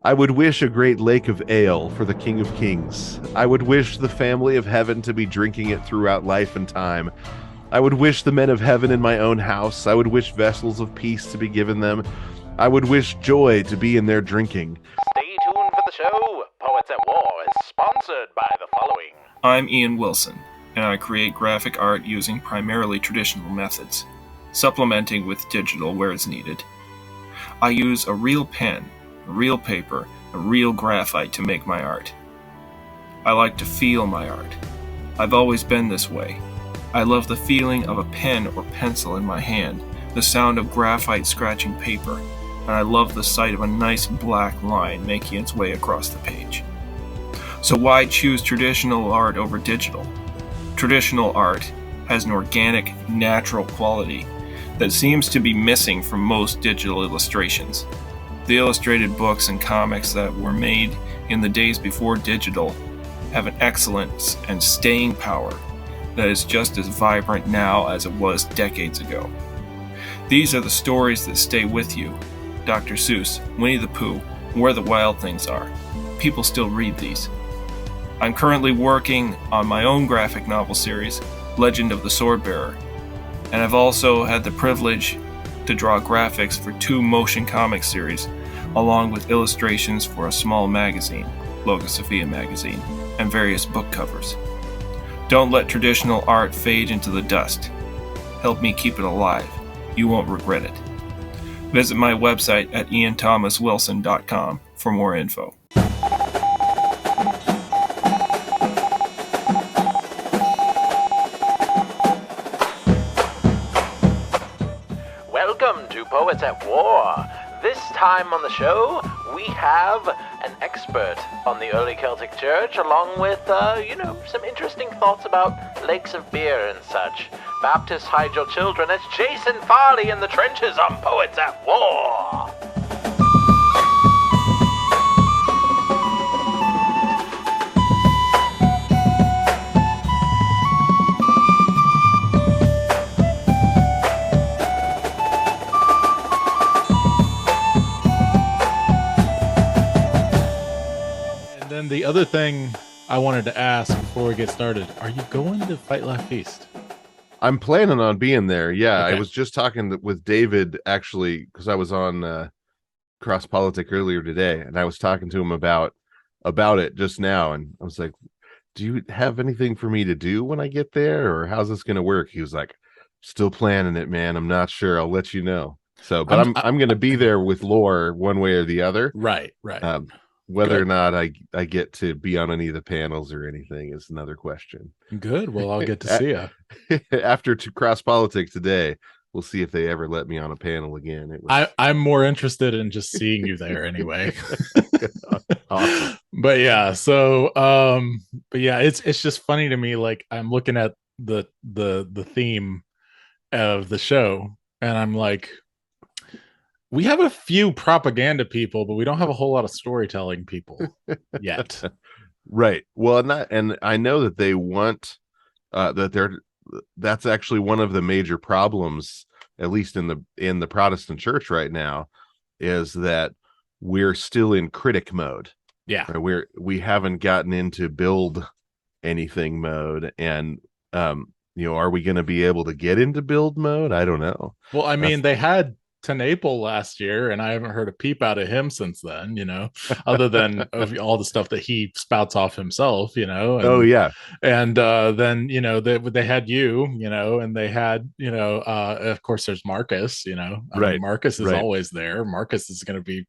I would wish a great lake of ale for the King of Kings. I would wish the family of heaven to be drinking it throughout life and time. I would wish the men of heaven in my own house. I would wish vessels of peace to be given them. I would wish joy to be in their drinking. Stay tuned for the show. Poets at War is sponsored by the following. I'm Ian Wilson, and I create graphic art using primarily traditional methods, supplementing with digital where it's needed. I use a real pen, a real paper, a real graphite to make my art. I like to feel my art. I've always been this way. I love the feeling of a pen or pencil in my hand, the sound of graphite scratching paper, and I love the sight of a nice black line making its way across the page. So why choose traditional art over digital? Traditional art has an organic, natural quality that seems to be missing from most digital illustrations. The illustrated books and comics that were made in the days before digital have an excellence and staying power that is just as vibrant now as it was decades ago. These are the stories that stay with you. Dr. Seuss, Winnie the Pooh, Where the Wild Things Are. People still read these. I'm currently working on my own graphic novel series, Legend of the Swordbearer, and I've also had the privilege to draw graphics for 2 motion comic series, along with illustrations for a small magazine, Logosophia magazine, and various book covers. Don't let traditional art fade into the dust. Help me keep it alive. You won't regret it. Visit my website at ianthomaswilson.com for more info. Welcome to Poets at War. This time on the show, we have an expert on the early Celtic Church, along with, some interesting thoughts about lakes of beer and such. Baptists, hide your children. It's Jason Farley in the trenches on Poets at War. The other thing I wanted to ask before we get started, are you going to Fight Laugh Feast? I'm planning on being there. Yeah, Okay. I was just talking with David, actually, because I was on Cross Politic earlier today, and I was talking to him about it just now, and I was like, do you have anything for me to do when I get there, or how's this going to work? He was like, still planning it, man. I'm not sure. I'll let you know. So, but I'm going to be there with Lore one way or the other. Right. Whether Good. or not I get to be on any of the panels or anything is another question. Good. Well, I'll get to see you. After to Cross Politic today, we'll see if they ever let me on a panel again. I'm more interested in just seeing you there anyway. Awesome. But yeah, it's just funny to me. Like, I'm looking at the theme of the show, and I'm like, we have a few propaganda people, but we don't have a whole lot of storytelling people yet. Right. Well, and I know that they want that's actually one of the major problems, at least in the Protestant church right now, is that we're still in critic mode. Yeah. Right? We haven't gotten into build anything mode, and are we going to be able to get into build mode? I don't know. Well, I mean, they had Tenaple last year, and I haven't heard a peep out of him since then, other than of all the stuff that he spouts off himself, and, oh yeah. And then, they had you, and they had, of course there's Marcus, I mean, Marcus is always there. Marcus is going to be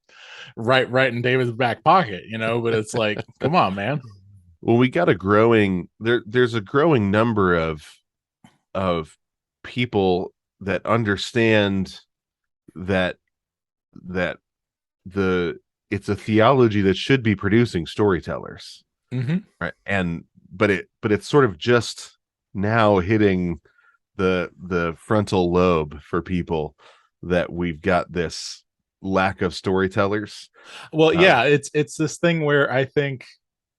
right in David's back pocket, but it's like, come on, man. Well, we got there's a growing number of people that understand that it's a theology that should be producing storytellers, right? But it's sort of just now hitting the frontal lobe for people that we've got this lack of storytellers. Well, yeah, it's this thing where I think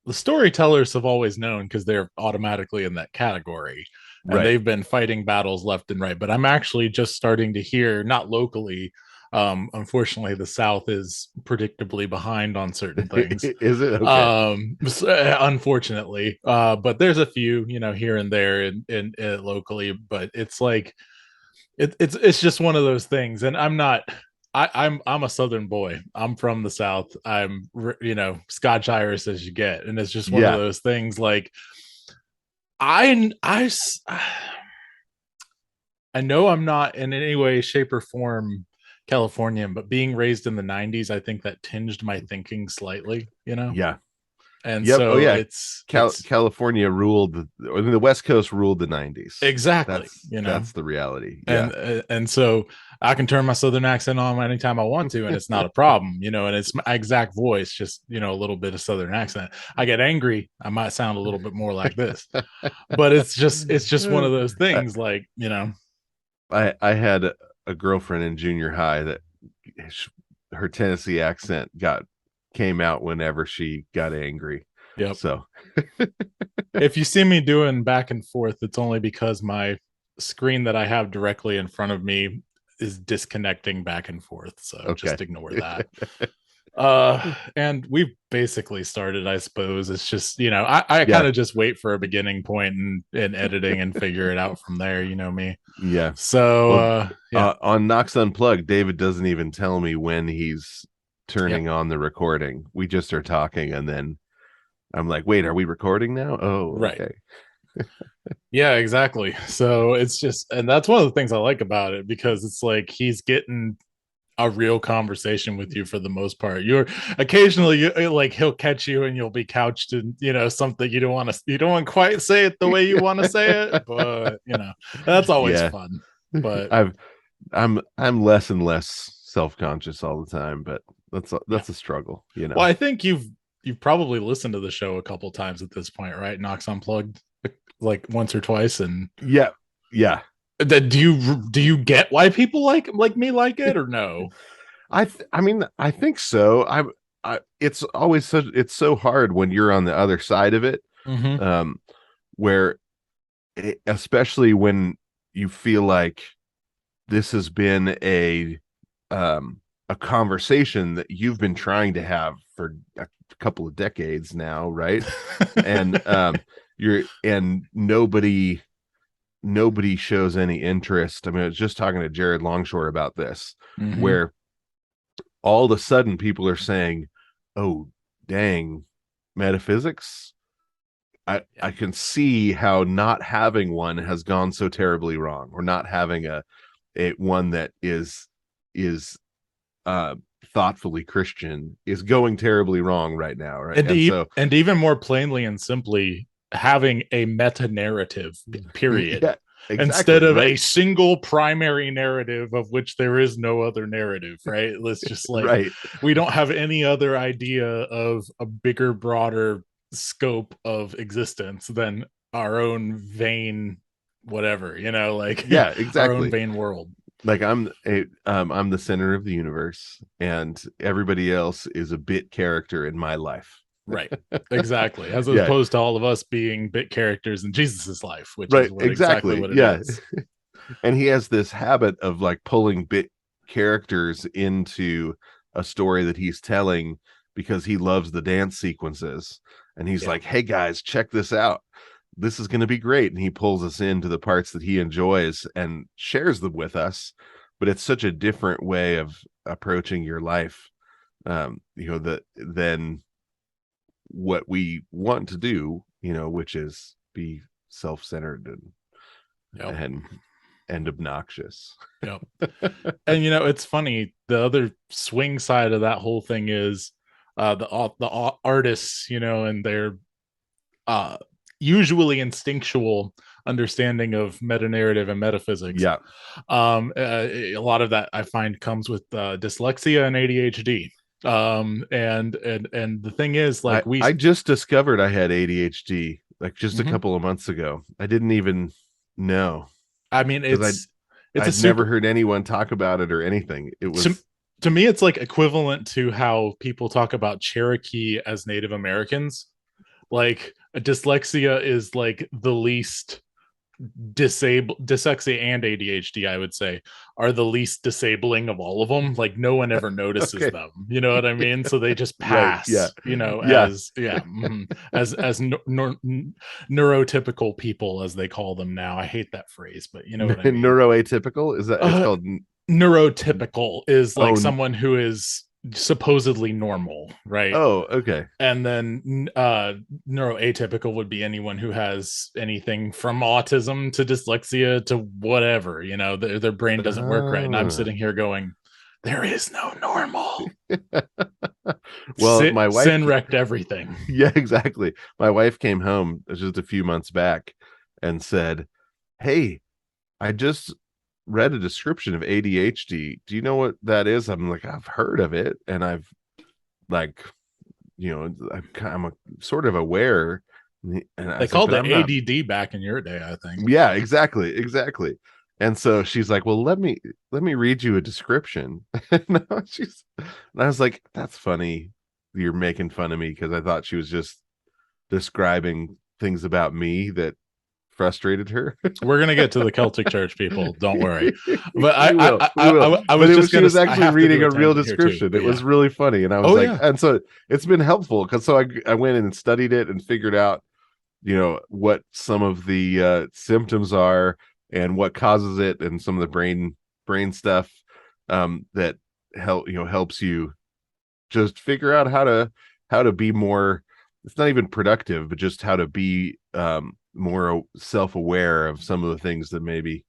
the storytellers have always known, because they're automatically in that category. And they've been fighting battles left and right. But I'm actually just starting to hear, not locally, Unfortunately, the South is predictably behind on certain things. Is it okay? Unfortunately, but there's a few, here and there in locally, but it's like it's just one of those things. And I'm a Southern boy. I'm from the South. I'm Scotch Irish as you get, and it's just one of Yeah. those things. Like I know I'm not in any way, shape, or form Californian, but being raised in the '90s, I think that tinged my thinking slightly. Yeah. And Yep. Oh so yeah. it's California ruled the West Coast ruled the 90s. exactly, That's the reality. and Yeah. and so I can turn my Southern accent on anytime I want to, and it's not a problem, and it's my exact voice, just a little bit of Southern accent. I get angry, I might sound a little bit more like this, but it's just one of those things, like. I had a girlfriend in junior high that her Tennessee accent came out whenever she got angry. Yep. So if you see me doing back and forth, it's only because my screen that I have directly in front of me is disconnecting back and forth. So okay. Just ignore that. And we've basically started, I suppose. It's just, I kind of just wait for a beginning point and editing and figure it out from there. You know me. Yeah. So on Knox Unplugged, David doesn't even tell me when he's turning on the recording. We just are talking, and then I'm like, wait, are we recording now? Oh, right. Okay. Yeah, exactly. So it's just, and that's one of the things I like about it, because it's like he's getting a real conversation with you for the most part. You're occasionally like he'll catch you and you'll be couched in something you don't want to quite say it the way you want to say it, but that's always fun. But I'm less and less self-conscious all the time, but that's a struggle, Well, I think you've probably listened to the show a couple times at this point, right? Knox Unplugged, like once or twice. And yeah. Do you get why people like me like it, or no? I mean, I think so. It's always it's so hard when you're on the other side of it, where especially when you feel like this has been a conversation that you've been trying to have for a couple of decades now, right? And nobody shows any interest. I mean, I was just talking to Jared Longshore about this, where all of a sudden people are saying, oh, dang, metaphysics. I can see how not having one has gone so terribly wrong, or not having a one that is thoughtfully Christian is going terribly wrong right now, right? And even more plainly and simply, having a meta narrative, period. Yeah, exactly, instead of a single primary narrative of which there is no other narrative, right? Let's just we don't have any other idea of a bigger, broader scope of existence than our own vain whatever, exactly, our own vain world. Like I'm the center of the universe, and everybody else is a bit character in my life. Right, exactly. As opposed to all of us being bit characters in Jesus's life, which is exactly what it is. And he has this habit of like pulling bit characters into a story that he's telling because he loves the dance sequences, and he's like, hey guys, check this out, this is going to be great, and he pulls us into the parts that he enjoys and shares them with us. But it's such a different way of approaching your life, than what we want to do, which is be self-centered and obnoxious. Yep. And it's funny, the other swing side of that whole thing is the artists, and their usually instinctual understanding of meta narrative and metaphysics. A lot of that I find comes with dyslexia and ADHD. And the thing is, like, I just discovered I had ADHD like just a couple of months ago. I didn't even know. I mean, I've never heard anyone talk about it or anything. It was to me, it's like equivalent to how people talk about Cherokee as Native Americans. Like, a dyslexia is like the least dyslexia and ADHD, I would say, are the least disabling of all of them. Like no one ever notices Okay. them. You know what I mean? So they just Right. Yeah. pass, you know, Yeah. as neurotypical people, as they call them now. I hate that phrase, but you know what I mean. Neuroatypical, is that it's Uh, called? Neurotypical is like Oh, someone who is supposedly normal, right? oh, okay. And then neuroatypical would be anyone who has anything from autism to dyslexia to whatever, you know, their brain doesn't work right. And I'm Ah. sitting here going, there is no normal. Well, my wife, Sin wrecked everything. yeah, exactly. My wife came home just a few months back and said, "Hey, I just read a description of ADHD. Do you know what that is?" I'm like, "I've heard of it, and I've like, I'm sort of aware." And I They was like, called "But it I'm not." ADD back in your day, I think. Yeah, exactly. And so she's like, "Well, let me read you a description." And I was like, "That's funny. You're making fun of me," because I thought she was just describing things about me that frustrated her. We're gonna get to the Celtic Church, people. Don't worry. But We will, we will. I But was just she gonna. was I actually have to reading do a a real tangent here too. description. But It was yeah. really funny, and I was Oh like, yeah. and so it's been helpful because so I went in and studied it and figured out, what some of the symptoms are and what causes it, and some of the brain stuff that helps you just figure out how to be more. It's not even productive, but just how to be more self-aware of some of the things that maybe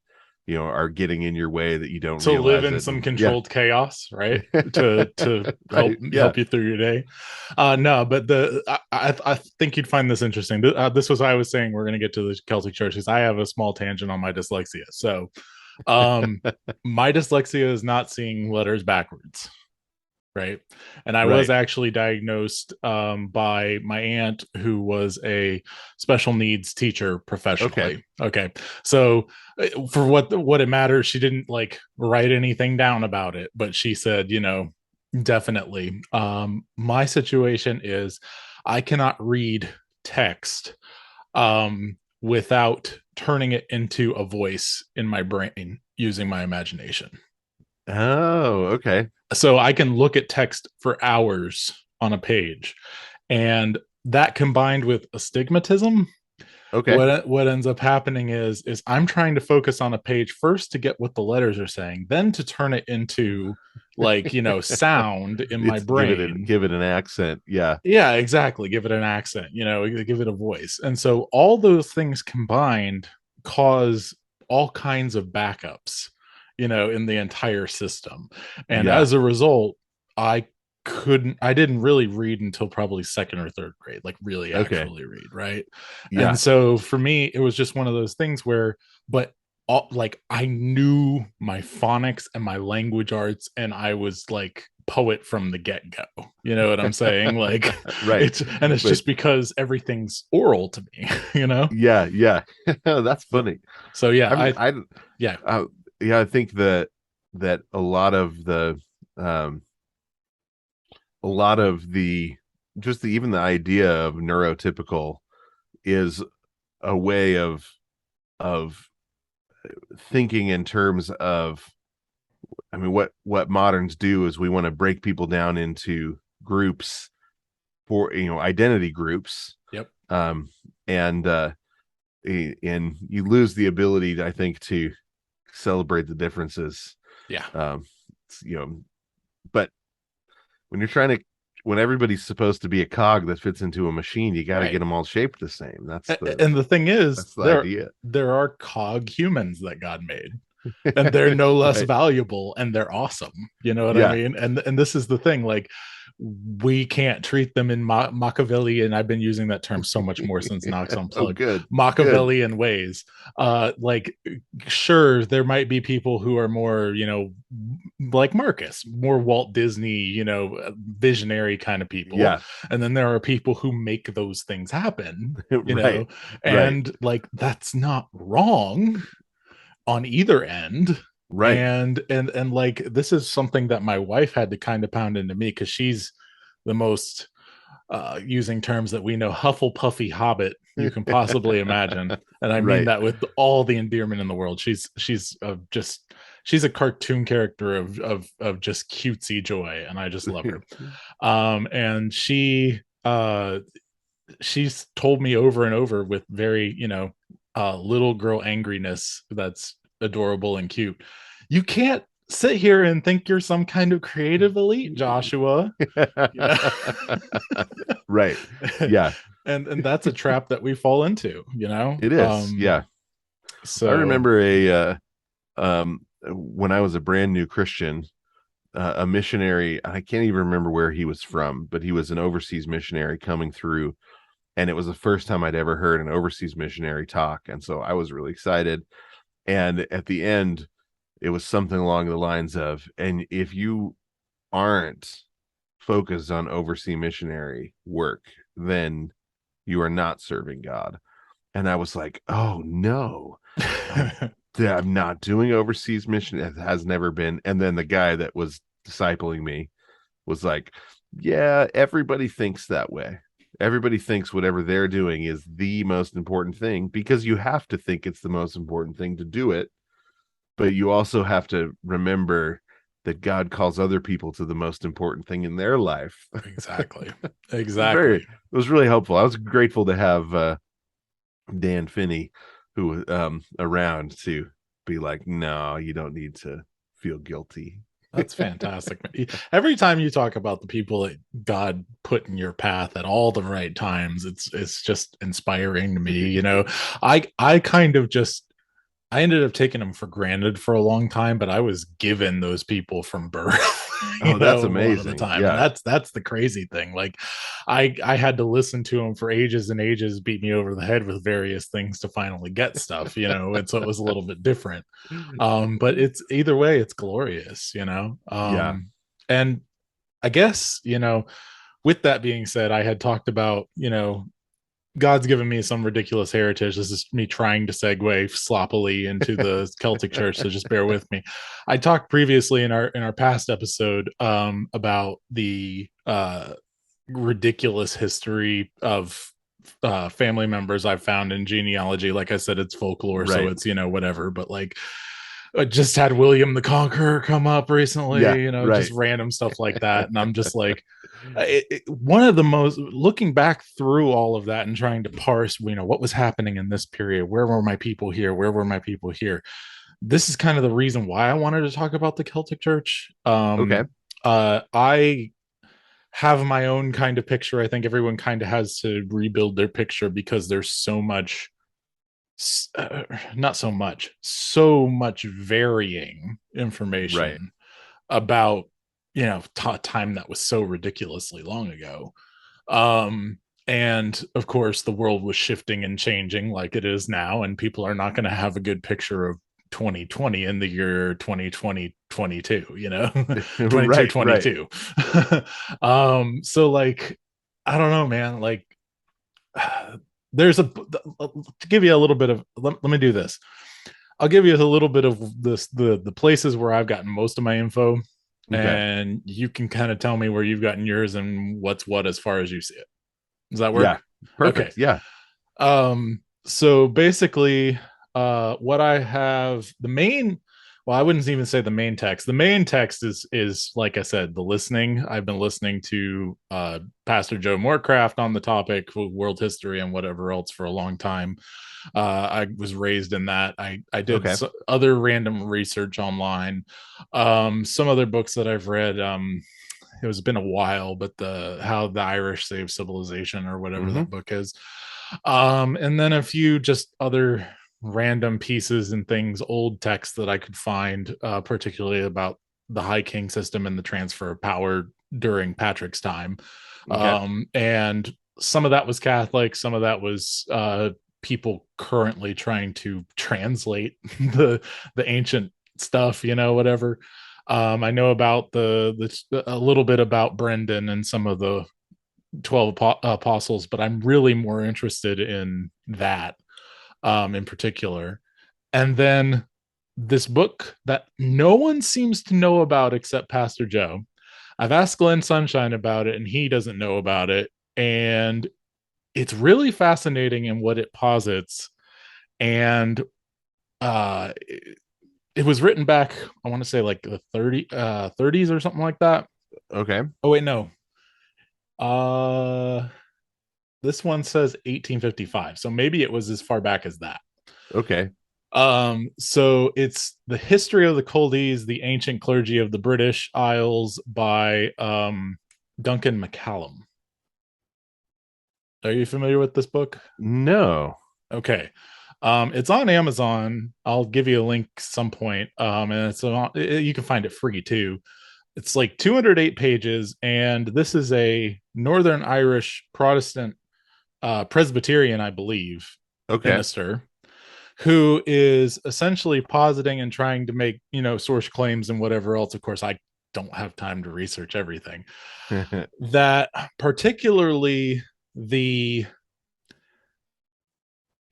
are getting in your way that you don't To live realize in it. some And yeah. controlled chaos, right? To Right, yeah. help you through your day. No, but I think you'd find this interesting. This was why I was saying we're going to get to the Celtic Church, because I have a small tangent on my dyslexia. So, my dyslexia is not seeing letters backwards, right? And I was Right. actually diagnosed by my aunt, who was a special needs teacher Okay. professionally. Okay, so for what it matters, she didn't like write anything down about it, but she said, definitely. My situation is I cannot read text without turning it into a voice in my brain using my imagination. Oh, okay. So I can look at text for hours on a page, and that combined with astigmatism, Okay. what ends up happening is I'm trying to focus on a page first to get what the letters are saying, then to turn it into like sound in my It's give it brain. an accent. Yeah. Yeah, exactly. Give it an accent, give it a voice. And so all those things combined cause all kinds of backups, in the entire system. And Yeah. as a result, I didn't really read until probably second or third grade, like really Okay. actually read, right? And Yeah. so for me, it was just one of those things where, but like I knew my phonics and my language arts, and I was like poet from the get-go. You know what I'm saying? Like Right. it's But just because everything's oral to me, yeah. That's funny. So yeah, yeah. Yeah, I think that um a lot of the just even the idea of neurotypical is a way of thinking in terms of, I mean, what moderns do is we want to break people down into groups for identity groups. Yep. And and you lose the ability, I think, to celebrate the differences. Yeah. You know, but when everybody's supposed to be a cog that fits into a machine, you got to Right. get them all shaped the same. And the thing is, that's the idea. There are cog humans that God made, and they're no less Right. valuable, and they're awesome. You know what Yeah. I mean? And this is the thing, like we can't treat them in Machiavellian. I've been using that term so much more since Knox Unplugged. Good. Machiavellian ways. Like sure, there might be people who are more, like Marcus, more Walt Disney, visionary kind of people. Yeah. And then there are people who make those things happen, Right. and like that's not wrong on either end. Right. And like this is something that my wife had to kind of pound into me, because she's the most using terms that we know, Hufflepuffy hobbit you can possibly imagine, and I mean Right. that with all the endearment in the world. She's she's a cartoon character of just cutesy joy, and I just love her. And she's told me over and over with very, little girl angriness that's adorable and cute. You can't sit here and think you're some kind of creative elite, Joshua. Right. Yeah. And that's a trap that we fall into, It is. Yeah. So I remember when I was a brand new Christian, a missionary, I can't even remember where he was from, but he was an overseas missionary coming through, and it was the first time I'd ever heard an overseas missionary talk, and so I was really excited. And at the end, it was something along the lines of, and if you aren't focused on overseas missionary work, then you are not serving God. And I was like, oh no, I'm not doing overseas mission. It has never been. And then the guy that was discipling me was like, yeah, everybody thinks that way. Everybody thinks whatever they're doing is the most important thing, because you have to think it's the most important thing to do it. But you also have to remember that God calls other people to the most important thing in their life. Exactly. It was really helpful. I was grateful to have Dan Finney, who around to be like, no, you don't need to feel guilty. That's fantastic. Every time you talk about the people that God put in your path at all the right times, it's just inspiring to me. I kind of just, I ended up taking them for granted for a long time, but I was given those people from birth. Oh, that's amazing. A lot of the time. Yeah. And that's the crazy thing. Like I had to listen to them for ages and ages, beat me over the head with various things to finally get stuff, and so it was a little bit different. But it's either way, it's glorious, Yeah. And I guess, with that being said, I had talked about, God's given me some ridiculous heritage. This is me trying to segue sloppily into the Celtic Church, so just bear with me. I talked previously in our past episode about the ridiculous history of family members I've found in genealogy. Like I said, it's folklore, so it's whatever. But like, I just had William the Conqueror come up recently, just random stuff like that, and I'm just like, one of the most, looking back through all of that and trying to parse, what was happening in this period, where were my people here, where were my people here, this is kind of the reason why I wanted to talk about the Celtic Church. Okay. I have my own kind of picture. I think everyone kind of has to rebuild their picture, because there's so much so much varying information about time that was so ridiculously long ago. And of course the world was shifting and changing like it is now, and people are not going to have a good picture of 2020 in the year 2020 22 22. So like, I don't know, man, like there's to give you a little bit of, let me do this. I'll give you a little bit of this, the places where I've gotten most of my info, and you can kind of tell me where you've gotten yours and what's what as far as you see it. Does that work? Yeah. Perfect. Okay. Yeah. So basically, what I have, the main, well, I wouldn't even say the main text. The main text is like I said, the listening. I've been listening to Pastor Joe Morecraft on the topic of world history and whatever else for a long time. I was raised in that. I did other random research online. Some other books that I've read. It was been a while, but How the Irish Saved Civilization, or whatever that book is. And then a few just other random pieces and things, old texts that I could find, particularly about the High King system and the transfer of power during Patrick's time. And some of that was Catholic, some of that was people currently trying to translate the ancient stuff, whatever. I know about a little bit about Brendan and some of the 12 apostles, but I'm really more interested in that in particular. And then this book that no one seems to know about except Pastor Joe. I've asked Glenn Sunshine about it, and he doesn't know about it. and it's really fascinating in what it posits. And it was written back, I want to say like the 30s or something like that. Okay. Oh wait, no. Uh this one says 1855. So maybe it was as far back as that. Okay. So it's The History of the Coldies, the Ancient Clergy of the British Isles by Duncan McCallum. Are you familiar with this book? No. Okay. It's on Amazon. I'll give you a link some point. And you can find it free too. It's like 208 pages, and this is a Northern Irish Protestant Presbyterian, I believe, Okay. minister who is essentially positing and trying to make, source claims and whatever else. Of course, I don't have time to research everything. That particularly the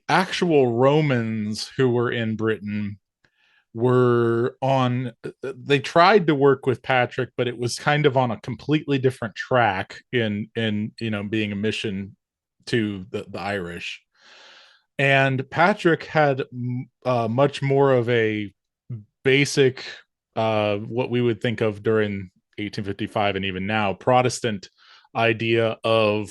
actual Romans who were in Britain they tried to work with Patrick, but it was kind of on a completely different track in being a mission to the Irish. And Patrick had much more of a basic, what we would think of during 1855 and even now, Protestant idea of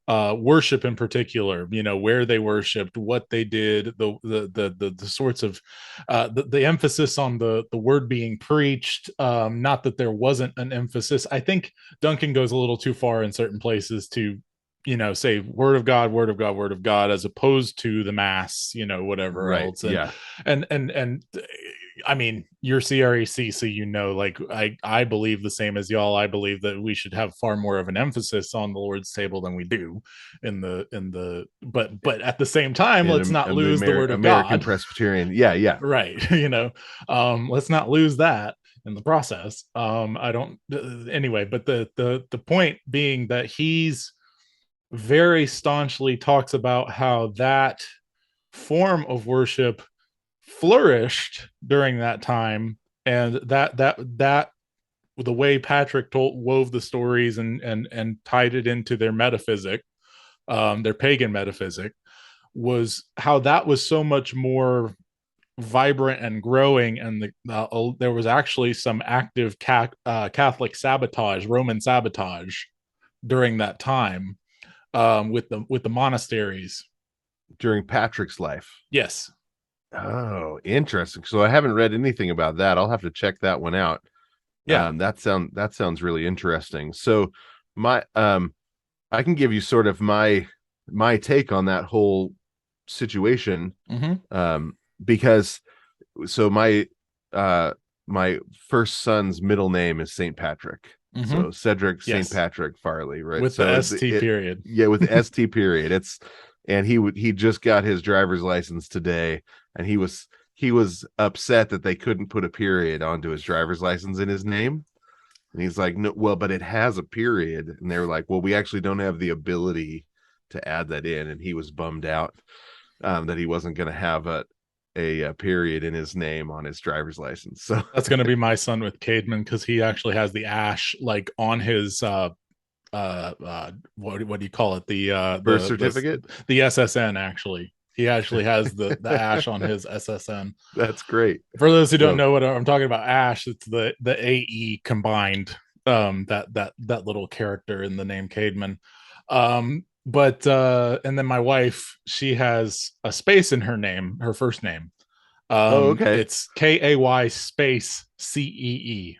worship in particular. Where they worshipped, what they did, the sorts of the emphasis on the word being preached. Not that there wasn't an emphasis. I think Duncan goes a little too far in certain places to say word of God, word of God, word of God, as opposed to the mass, whatever Right. else. And Yeah. and I mean, you're CREC, so like I believe the same as y'all. I believe that we should have far more of an emphasis on the Lord's table than we do but at the same time, let's not lose the word of American God. Presbyterian. Yeah, yeah. Right. Let's not lose that in the process. I don't anyway, but the point being that he's very staunchly talks about how that form of worship flourished during that time, and that the way Patrick wove the stories and tied it into their metaphysic, their pagan metaphysic, was how that was so much more vibrant and growing, and there was actually some active Catholic sabotage, Roman sabotage during that time, with the monasteries During Patrick's life. Yes. Oh, interesting. So I haven't read anything about that. I'll have to check that one out. Yeah. That sounds really interesting. So I can give you sort of my take on that whole situation. Mm-hmm. Because so my first son's middle name is St. Patrick. Mm-hmm. So Cedric Yes. St. Patrick Farley, right? With so the ST period. Yeah, with the ST period. And he just got his driver's license today, and he was upset that they couldn't put a period onto his driver's license in his name. And he's like, no, well, but it has a period. And they were like, well, we actually don't have the ability to add that in. And he was bummed out that he wasn't going to have a period in his name on his driver's license. So that's going to be my son with Cademan, because he actually has the ash like on his what do you call it, the birth certificate, the SSN. Actually, he actually has the ash on his SSN. That's great. For those who don't know what I'm talking about, ash, it's the AE combined, that little character in the name Cademan. But and then my wife, she has a space in her name, her first name. Okay. It's KAY space CEE.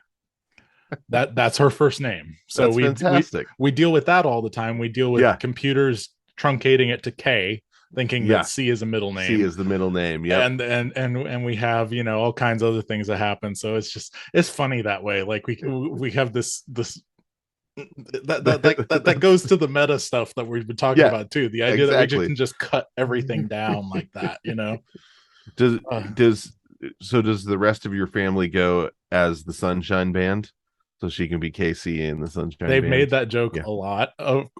That's her first name. So that's fantastic. We deal with that all the time. We deal with computers truncating it to K, thinking that C is a middle name. C is the middle name. Yeah. And we have, all kinds of other things that happen. So it's funny that way. Like we have this that goes to the meta stuff that we've been talking about too. The idea that we can just cut everything down like that, Does the rest of your family go as the Sunshine Band? So she can be Casey in the Sunshine They've Band. made that joke a lot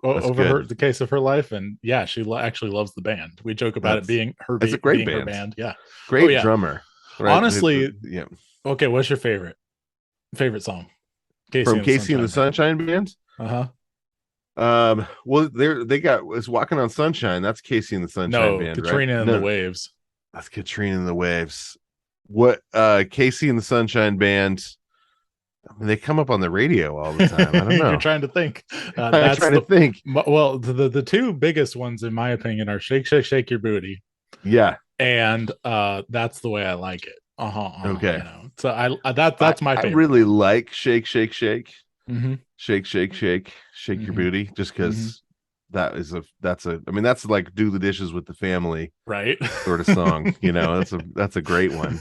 over the case of her life, and she actually loves the band. We joke about it being her. It's a great band. Her band. Yeah, great drummer. Right? Honestly, yeah. Okay, what's your favorite song? Casey and the Sunshine Band? Uh-huh. Well, they got was Walking on Sunshine. That's Casey and the Sunshine No, Band, right? Katrina and the No, Waves. that's Katrina and the Waves. What Casey and the Sunshine Band, I mean, they come up on the radio all the time. I don't You're know. trying to think. I'm That's trying to the think. well, the two biggest ones in my opinion are Shake Shake Shake Your Booty, Yeah. and That's the Way I Like It. Okay. You know, so that's my I favorite really one. like Shake Shake Shake. Mm-hmm. Shake Shake Shake Shake Your Mm-hmm. Booty, just Mm-hmm. because that's a I mean, that's like Do the Dishes with the Family Right. sort of song. That's a great one.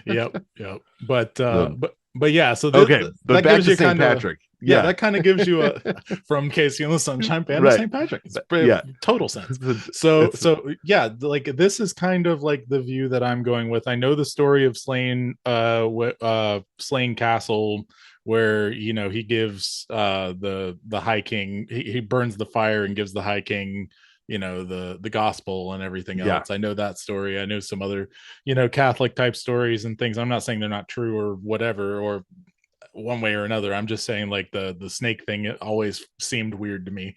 Yep. Yep. But The yeah, so Okay, but that back gives to you St. kind of Patrick. yeah, Yeah. that kind of gives you a from Casey and the Sunshine Band to Right. St. Patrick. It's Yeah. total sense. It's So yeah, like this is kind of like the view that I'm going with. I know the story of Slane Castle, where he gives the High King, he burns the fire and gives the High King the gospel and everything yeah. else. I know that story. I know some other Catholic type stories and things. I'm not saying they're not true or whatever, or one way or another. I'm just saying, like, the snake thing, it always seemed weird to me.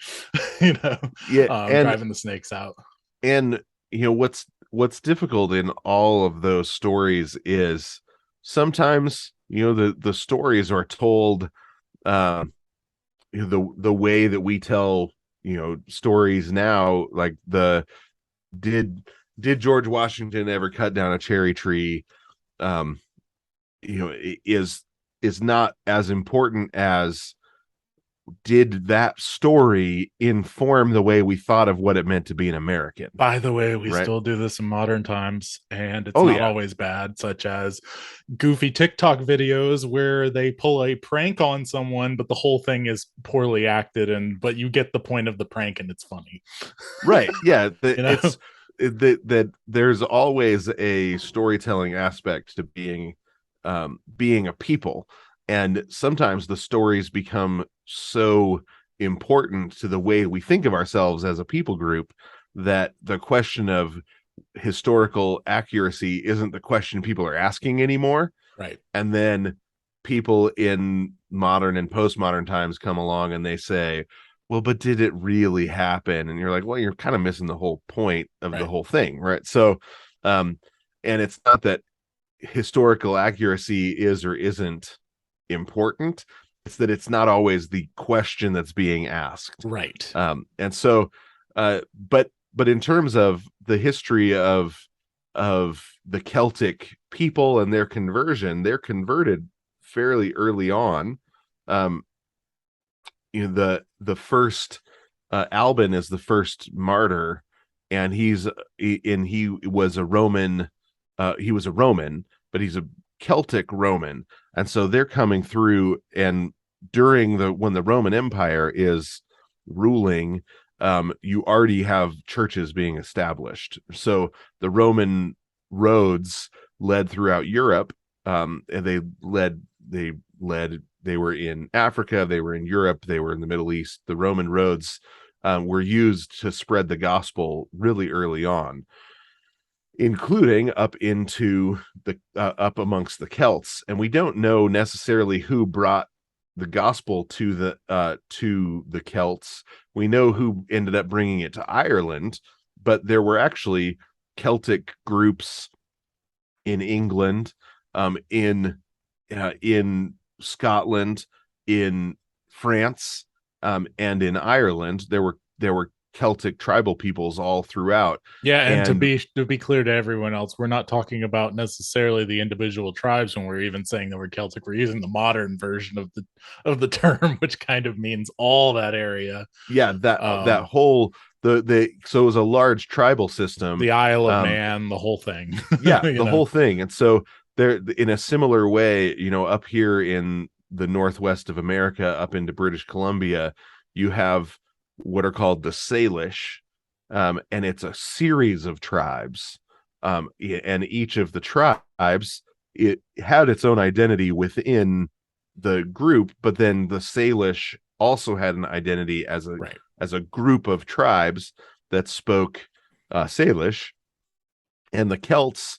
Yeah, Driving the snakes out. and what's difficult in all of those stories is sometimes the stories are told the way that we tell stories now, like did George Washington ever cut down a cherry tree, um is not as important as did that story inform the way we thought of what it meant to be an American, By the way, we right? still do this in modern times, and it's Oh not yeah. always bad, such as goofy TikTok videos where they pull a prank on someone, but the whole thing is poorly acted, but you get the point of the prank and it's funny. Right. Yeah. You know? That there's always a storytelling aspect to being a people, and sometimes the stories become so important to the way we think of ourselves as a people group that the question of historical accuracy isn't the question people are asking anymore. Right. And then people in modern and postmodern times come along and they say, well, but did it really happen? And you're like, well, you're kind of missing the whole point of the Right. whole thing, right? So and it's not that historical accuracy is or isn't important, it's that it's not always the question that's being asked. Right. And so but in terms of the history of the Celtic people and their conversion, they're converted fairly early on. The first Albin is the first martyr, and he was a Roman. He was a Roman, but he's a Celtic Roman, and so they're coming through. And when the Roman Empire is ruling, you already have churches being established. So the Roman roads led throughout Europe, and they were in Africa, they were in Europe, they were in the Middle East. The Roman roads were used to spread the gospel really early on, including up into the up amongst the Celts. And we don't know necessarily who brought the gospel to the Celts. We know who ended up bringing it to Ireland, but there were actually Celtic groups in England, in Scotland, in France, and in Ireland. There were Celtic tribal peoples all throughout. Yeah, and to be clear to everyone else, we're not talking about necessarily the individual tribes when we're even saying that we're Celtic. We're using the modern version of the term, which kind of means all that area. Yeah, that whole so it was a large tribal system. The Isle of Man, the whole thing. Yeah, the whole thing. And so there, in a similar way, up here in the northwest of America, up into British Columbia, you have what are called the Salish, and it's a series of tribes, and each of the tribes, it had its own identity within the group, but then the Salish also had an identity as a group of tribes that spoke Salish. And the Celts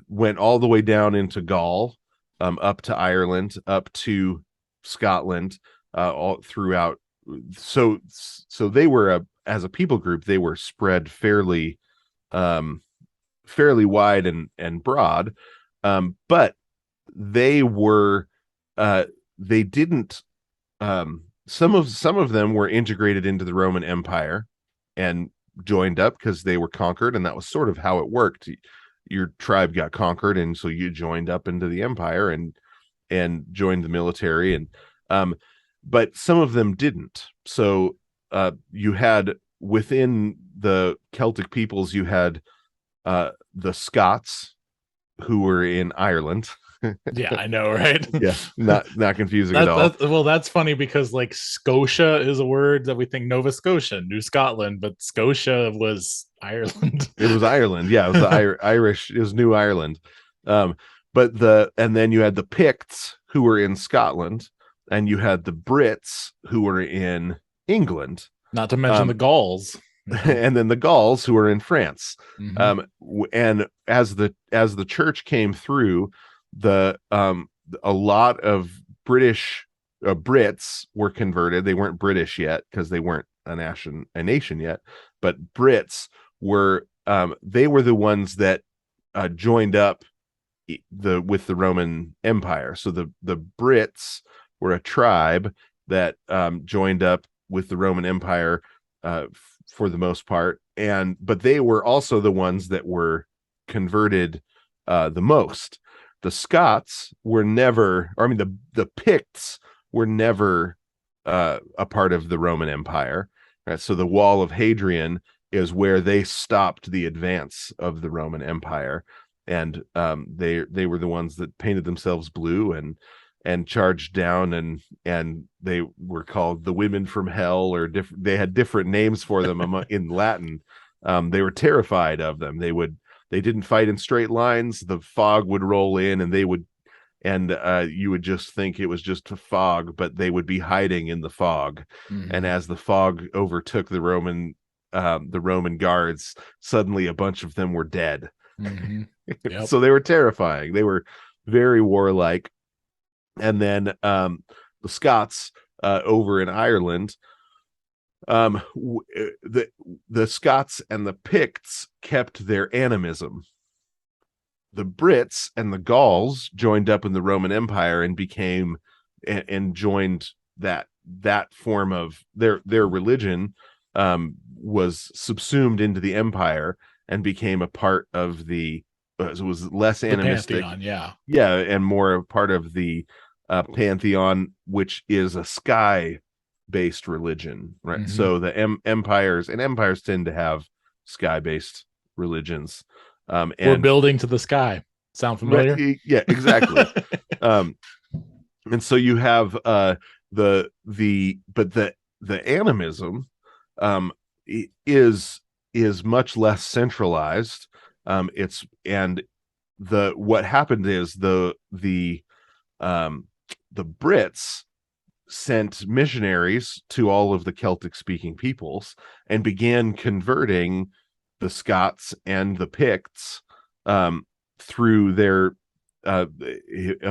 went all the way down into Gaul, up to Ireland, up to Scotland, all throughout. So they were as a people group, they were spread fairly wide and broad, but they were they didn't some of them were integrated into the Roman Empire and joined up because they were conquered, and that was sort of how it worked. Your tribe got conquered, and so you joined up into the empire and joined the military, and but some of them didn't. So you had within the Celtic peoples, you had the Scots, who were in Ireland. Yeah, I know, right? Yeah, not confusing at all. Well, that's funny because like Scotia is a word that we think Nova Scotia, New Scotland, but Scotia was Ireland. It was Ireland. Yeah, it was the Irish. It was New Ireland. But and then you had the Picts, who were in Scotland, and you had the Brits, who were in England. Not to mention the Gauls. And then the Gauls, who were in France. And as the church came through, a lot of Brits were converted. They weren't British yet because they weren't a nation yet, but Brits were they were the ones that joined up with the Roman Empire. So the Brits were a tribe that joined up with the Roman Empire for the most part, but they were also the ones that were converted the most. The Scots were never, or I mean, the Picts were never a part of the Roman Empire. Right? So the Wall of Hadrian is where they stopped the advance of the Roman Empire, and they were the ones that painted themselves blue and charged down, and they were called the women from hell, or they had different names for them in Latin. They were terrified of them. They didn't fight in straight lines. The fog would roll in, and you would just think it was just a fog, but they would be hiding in the fog. And as the fog overtook the Roman guards, suddenly a bunch of them were dead. Yep. So they were terrifying. They were very warlike. And then the Scots over in Ireland, the Scots and the Picts kept their animism. The Brits and the Gauls joined up in the Roman Empire and became and joined that form of their religion, was subsumed into the empire and became a part of it was less animistic, Pantheon, and more a part of the pantheon, which is a sky-based religion, right? So the empires tend to have sky-based religions. And we're building to the sky. Sound familiar? Yeah, exactly. And so you have the animism is much less centralized. What happened is the Brits sent missionaries to all of the Celtic speaking peoples and began converting the Scots and the Picts through their a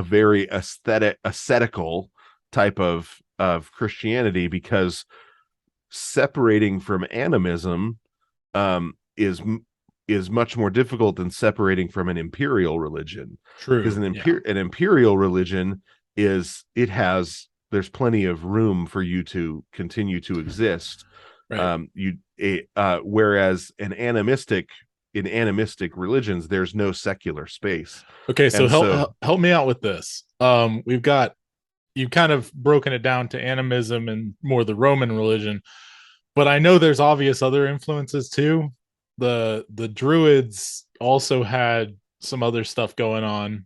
very ascetical type of Christianity, because separating from animism is much more difficult than separating from an imperial religion. True. Because an imperial religion there's plenty of room for you to continue to exist. Right. Whereas in animistic religions, there's no secular space. Okay, so help me out with this. You've kind of broken it down to animism and more the Roman religion, but I know there's obvious other influences too. The Druids also had some other stuff going on,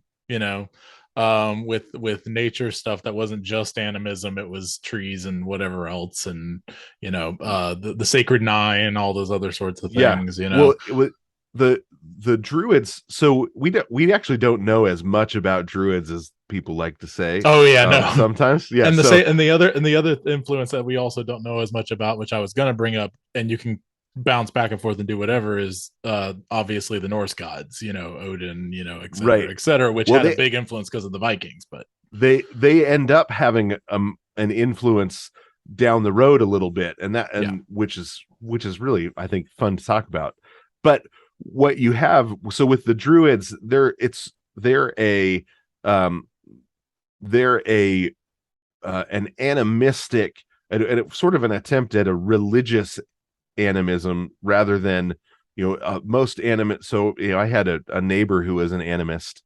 with nature stuff that wasn't just animism. It was trees and whatever else, and the sacred nine and all those other sorts of things. Well, the Druids. So we actually don't know as much about Druids as people like to say. Oh yeah, no. Sometimes, yeah. And the other influence that we also don't know as much about, which I was gonna bring up, and you can bounce back and forth and do whatever, is obviously the Norse gods, Odin, et cetera, et cetera, which had a big influence because of the Vikings. But they end up having an influence down the road a little bit, and which is really, I think, fun to talk about. But what you have, so with the Druids, they're an animistic, and sort of an attempt at a religious animism rather than, most animate. So, I had a neighbor who was an animist,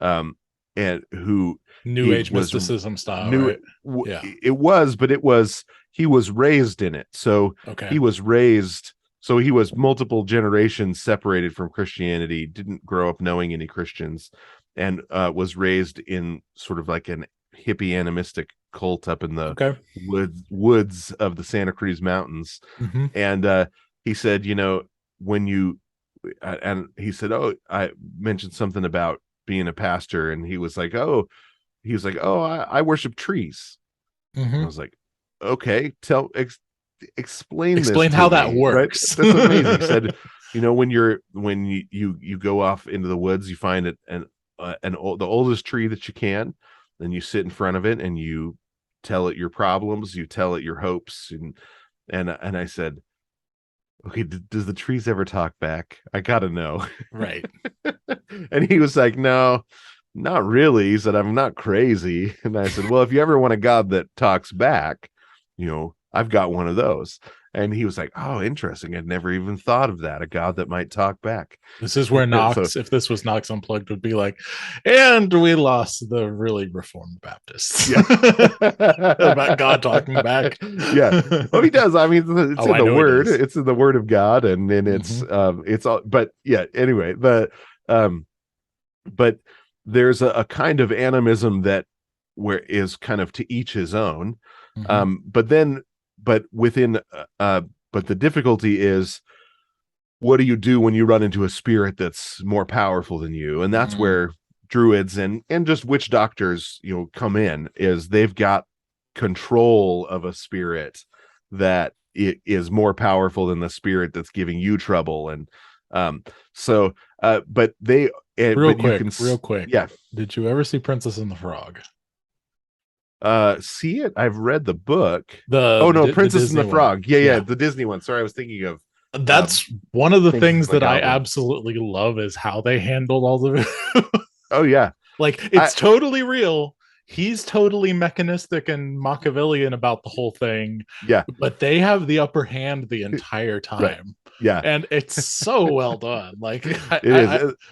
and who New Age mysticism style, right? It was, but he was raised in it. So he was multiple generations separated from Christianity, didn't grow up knowing any Christians, and was raised in sort of like an hippie animistic cult up in the woods of the Santa Cruz Mountains. Mm-hmm. And he said, when you, and he said, oh, I mentioned something about being a pastor, and he was like, oh, I worship trees. Mm-hmm. I was like, okay, explain how that me, works. Right? That's amazing. He said, when you go off into the woods, you find the oldest tree that you can, then you sit in front of it and you tell it your problems, you tell it your hopes, and I said, okay, does the trees ever talk back? I gotta know. Right. And he was like, no, not really. He said, I'm not crazy. And I said, well, if you ever want a God that talks back, I've got one of those. And he was like, oh, interesting. I'd never even thought of that. A God that might talk back. This is where Knox, if this was Knox Unplugged, would be like, and we lost the really Reformed Baptists. Yeah. About God talking back. Yeah. Well, he does. I mean, it's in the word. It's in the word of God. And then it's all, but yeah, anyway, but there's a kind of animism that is kind of to each his own. Mm-hmm. But the difficulty is, what do you do when you run into a spirit that's more powerful than you? And that's where Druids and just witch doctors, come in, is they've got control of a spirit that it is more powerful than the spirit that's giving you trouble. And but they real quick. Yeah. Did you ever see Princess and the Frog? See it? I've read the book. Princess and the Frog. Yeah, the Disney one. Sorry, I was thinking of. That's one of the things that I absolutely love, is how they handled all of it. Oh yeah, like it's totally real. He's totally mechanistic and Machiavellian about the whole thing. Yeah, but they have the upper hand the entire time. Right. Yeah, and it's so well done. Like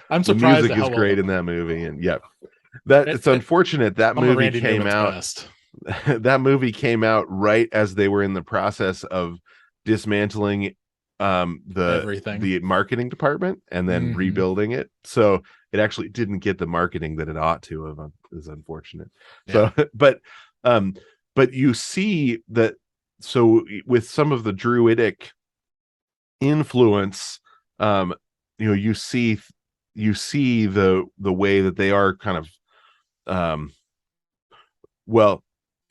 I'm surprised. The music is great in that movie, and it's unfortunate that movie came out. That movie came out right as they were in the process of dismantling the marketing department and then rebuilding it. So it actually didn't get the marketing that it ought to have. Is unfortunate. Yeah. So, but you see that. So with some of the Druidic influence, you see the way that they are kind of,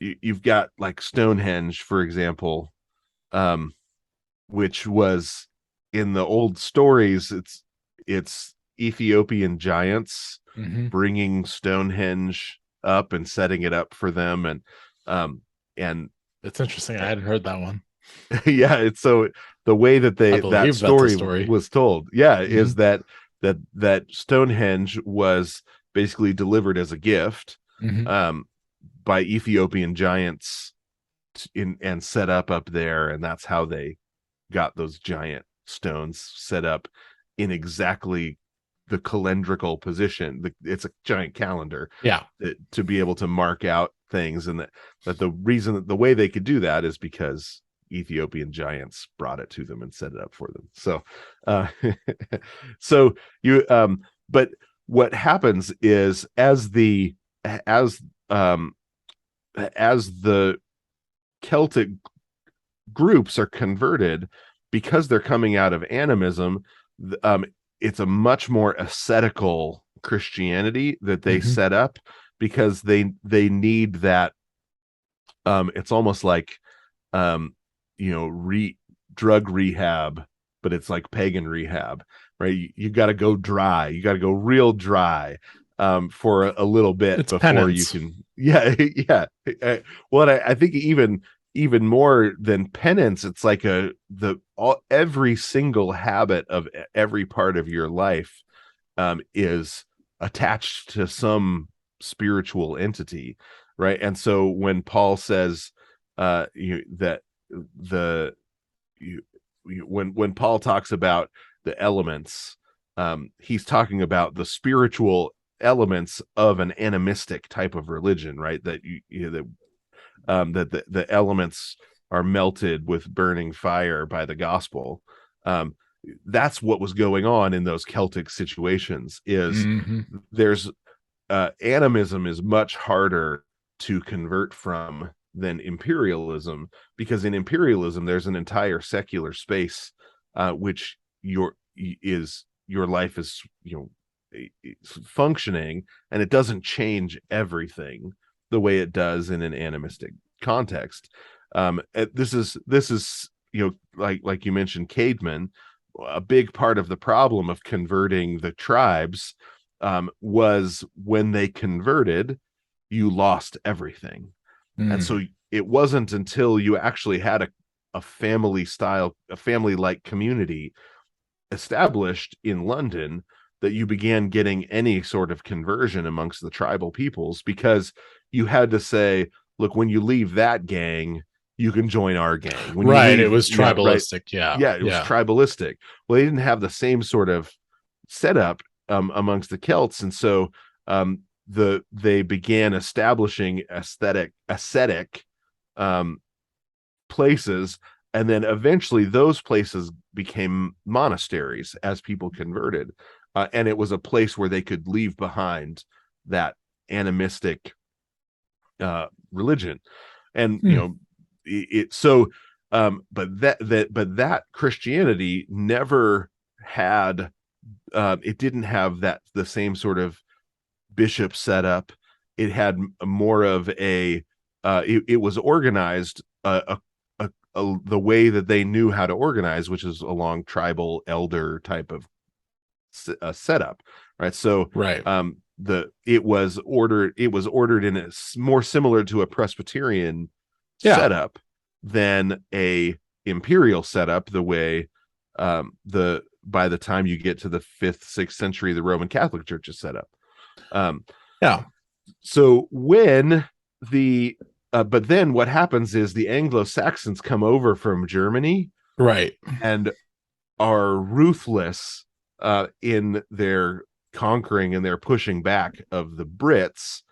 you've got like Stonehenge, for example, which was in the old stories, it's Ethiopian giants bringing Stonehenge up and setting it up for them, and it's interesting. I hadn't heard that one. Yeah, it's so the way that that story was told, is that Stonehenge was basically delivered as a gift by Ethiopian giants and set up there, and that's how they got those giant stones set up in exactly the calendrical position. It's a giant calendar, to be able to mark out things, and that the reason that the way they could do that is because Ethiopian giants brought it to them and set it up for them. So but what happens is as the Celtic groups are converted, because they're coming out of animism, it's a much more ascetical Christianity that they set up, because they need that. It's almost like drug rehab, but it's like pagan rehab, right? You got to go dry. You got to go real dry. for a little bit It's before you penance. can. Yeah, yeah. Well, I think even more than penance, it's like every single habit of every part of your life is attached to some spiritual entity, right? And so when Paul says that the when Paul talks about the elements, he's talking about the spiritual elements of an animistic type of religion, right? That the elements are melted with burning fire by the gospel. That's what was going on in those Celtic situations. Is there's animism is much harder to convert from than imperialism, because in imperialism there's an entire secular space which your life is functioning, and it doesn't change everything the way it does in an animistic context. This is like you mentioned, cavemen. A big part of the problem of converting the tribes was when they converted, you lost everything. And so it wasn't until you actually had a family like community established in London that you began getting any sort of conversion amongst the tribal peoples, because you had to say, look, when you leave that gang, you can join our gang. When you Right. leave, It was yeah, right. tribalistic. Yeah. Yeah, it was tribalistic. Well, they didn't have the same sort of setup amongst the Celts, and so they began establishing ascetic places, and then eventually those places became monasteries as people converted, and it was a place where they could leave behind that animistic religion. And but that Christianity never had, it didn't have the same sort of bishop setup. It had more of it was organized the way that they knew how to organize, which is along tribal elder type of setup, right? So right. It was ordered in a more similar to a Presbyterian setup than a imperial setup, the way by the time you get to the 5th, 6th century, the Roman Catholic Church is set up. So when but then what happens is the Anglo-Saxons come over from Germany, right, and are ruthless in their conquering and their pushing back of the Brits,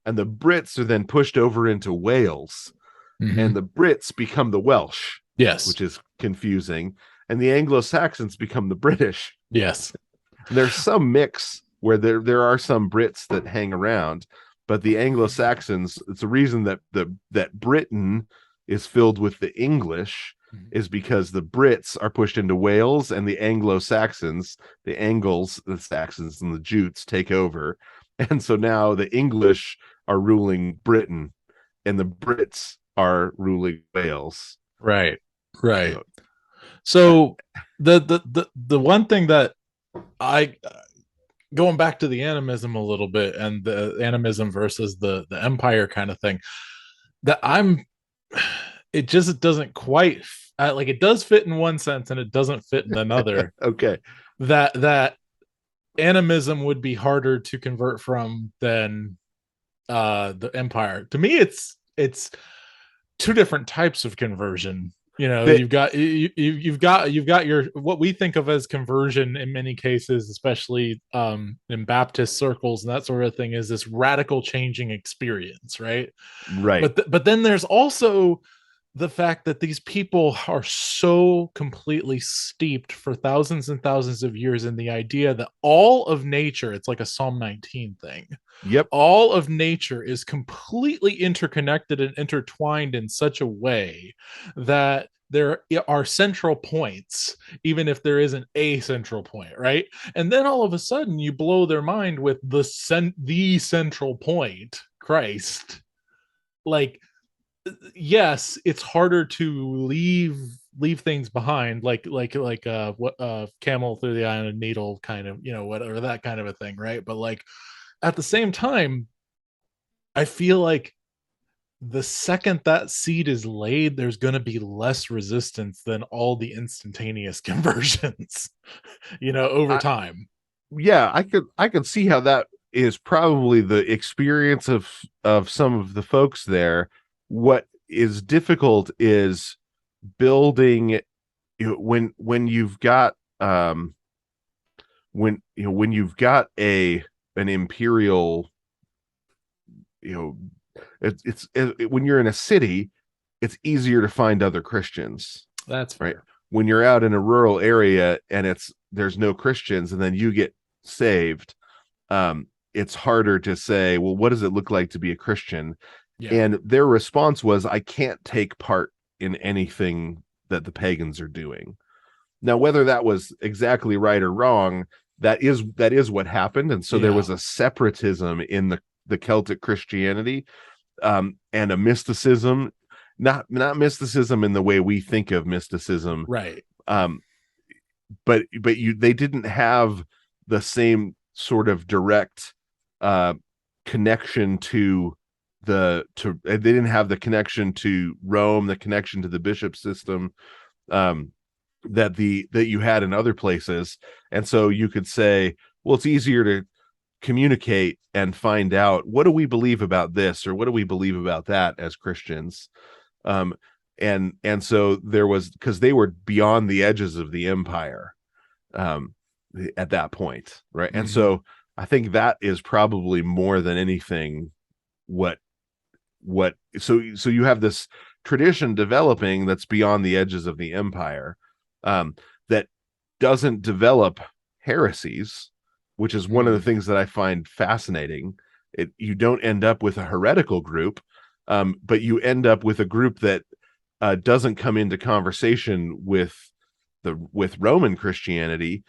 and the Brits are then pushed over into Wales, and the Brits become the Welsh, which is confusing, and the Anglo-Saxons become the British. There's some mix where there are some Brits that hang around, but the Anglo-Saxons, it's a reason that Britain is filled with the English, is because the Brits are pushed into Wales, and the Anglo-Saxons, the Angles, the Saxons, and the Jutes take over. And so now the English are ruling Britain, and the Brits are ruling Wales. Right. So the one thing that going back to the animism a little bit, and the animism versus the empire kind of thing, that it just doesn't quite like, it does fit in one sense and it doesn't fit in another. Okay. That animism would be harder to convert from than the empire. To me, it's two different types of conversion. You've got your what we think of as conversion in many cases, especially in Baptist circles and that sort of thing, is this radical changing experience, right? But then there's also the fact that these people are so completely steeped for thousands and thousands of years in the idea that all of nature, it's like a Psalm 19 thing. All of nature is completely interconnected and intertwined in such a way that there are central points, even if there isn't a central point, right? And then all of a sudden you blow their mind with the central point, Christ. Like, yes, it's harder to leave things behind, like camel through the eye of a needle, kind of, whatever, that kind of a thing, right? But like, at the same time, I feel like the second that seed is laid, there's going to be less resistance than all the instantaneous conversions, over time. Yeah, I could see how that is probably the experience of some of the folks there. What is difficult is building, when you've got when you've got an imperial, you know when you're in a city, it's easier to find other Christians, That's fair. right? When you're out in a rural area and there's no Christians, and then you get saved, it's harder to say, well, what does it look like to be a Christian? Yeah. And their response was, I can't take part in anything that the pagans are doing. Now, whether that was exactly right or wrong, that is what happened. And so there was a separatism in the Celtic Christianity, and a mysticism, not mysticism in the way we think of mysticism, right? But they didn't have the same sort of direct connection they didn't have the connection to Rome, the connection to the bishop system, that you had in other places. And so you could say, well, it's easier to communicate and find out, what do we believe about this, or what do we believe about that as Christians. And so there was, because they were beyond the edges of the empire at that point, right? Mm-hmm. And so I think that is probably more than anything so you have this tradition developing that's beyond the edges of the empire, that doesn't develop heresies, which is one of the things that I find fascinating. You don't end up with a heretical group, but you end up with a group that doesn't come into conversation with Roman Christianity,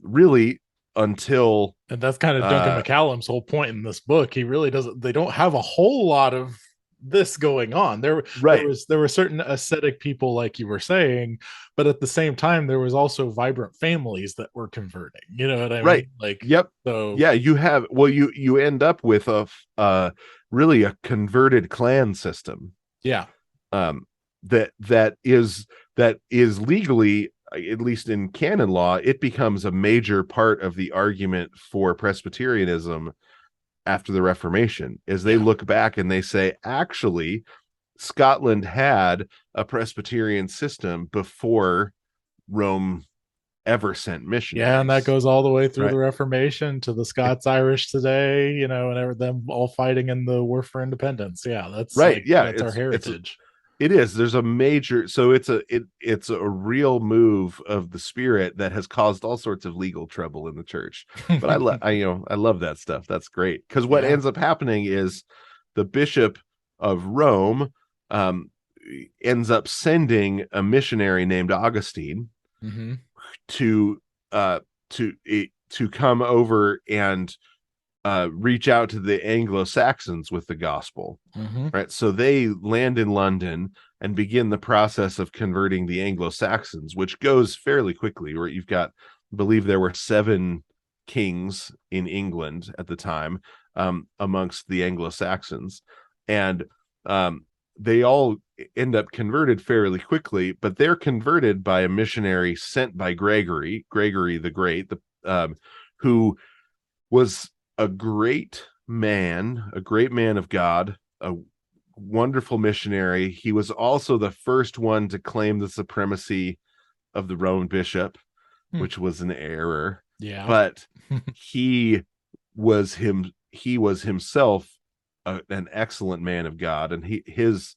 really, until. And that's kind of Duncan McCallum's whole point in this book. He really doesn't. They don't have a whole lot of this going on. There were certain ascetic people, like you were saying, but at the same time, there was also vibrant families that were converting. You know what I mean? Like, yep. So yeah, you end up with really a converted clan system. Yeah. That is legally, at least in canon law, it becomes a major part of the argument for Presbyterianism after the Reformation, is they look back and they say, actually, Scotland had a Presbyterian system before Rome ever sent missionaries. Yeah, and that goes all the way through the Reformation to the Scots-Irish today, and them all fighting in the War for Independence. Yeah, that's right. That's our heritage. It is. There's a major, so it's a real move of the spirit that has caused all sorts of legal trouble in the church. But I love that stuff. That's great, because what ends up happening is the Bishop of Rome ends up sending a missionary named Augustine to come over and reach out to the Anglo-Saxons with the gospel. Right, so they land in London and begin the process of converting the Anglo-Saxons, which goes fairly quickly. Where you've got, I believe there were 7 kings in England at the time, amongst the Anglo-Saxons, and they all end up converted fairly quickly, but they're converted by a missionary sent by Gregory the Great, who was a great man of God, a wonderful missionary. He was also the first one to claim the supremacy of the Roman bishop, which was an error. Yeah, but he was himself an excellent man of God, and his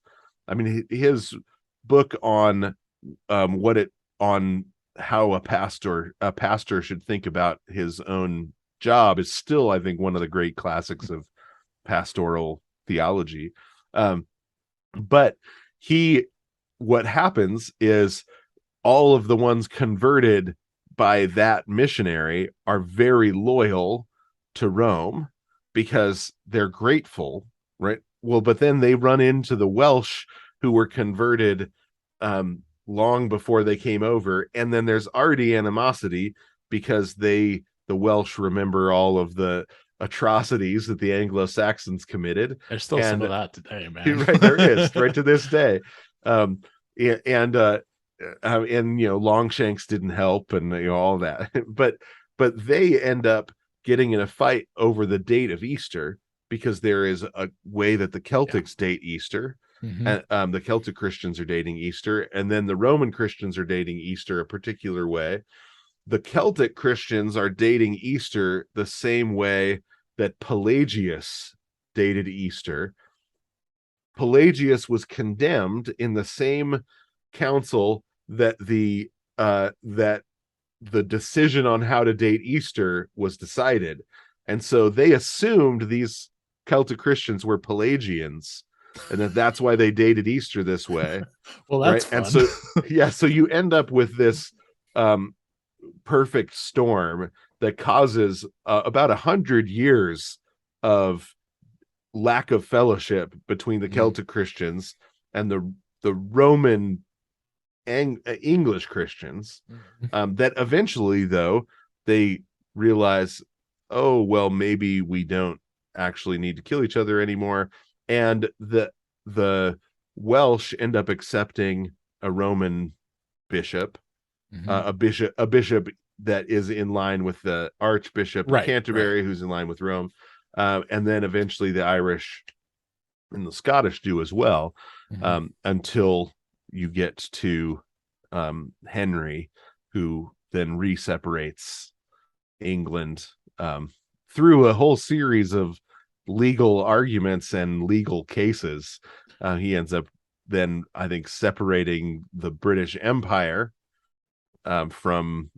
book on how a pastor should think about his own job is still, I think, one of the great classics of pastoral theology. But what happens is all of the ones converted by that missionary are very loyal to Rome because they're grateful, right? Well, but then they run into the Welsh who were converted long before they came over, and then there's already animosity because the Welsh remember all of the atrocities that the Anglo-Saxons committed. There's still some of that today, man. Right, there is, right to this day. um and Longshanks didn't help, and all that. but they end up getting in a fight over the date of Easter, because there is a way that the Celtics date Easter. Mm-hmm. And the Celtic Christians are dating Easter, and then the Roman Christians are dating Easter a particular way. The Celtic Christians are dating Easter the same way that Pelagius dated Easter. Pelagius was condemned in the same council that the decision on how to date Easter was decided. And so they assumed these Celtic Christians were Pelagians, and that's why they dated Easter this way. Well, that's right. fun. And so you end up with this perfect storm that causes about 100 years of lack of fellowship between the Celtic Christians and the Roman English Christians, that eventually, though, they realize, oh, well, maybe we don't actually need to kill each other anymore. And the Welsh end up accepting a Roman bishop, a bishop that is in line with the Archbishop of Canterbury, who's in line with Rome. And then eventually the Irish and the Scottish do as well, until you get to Henry, who then re-separates England through a whole series of legal arguments and legal cases. He ends up then, I think, separating the British Empire from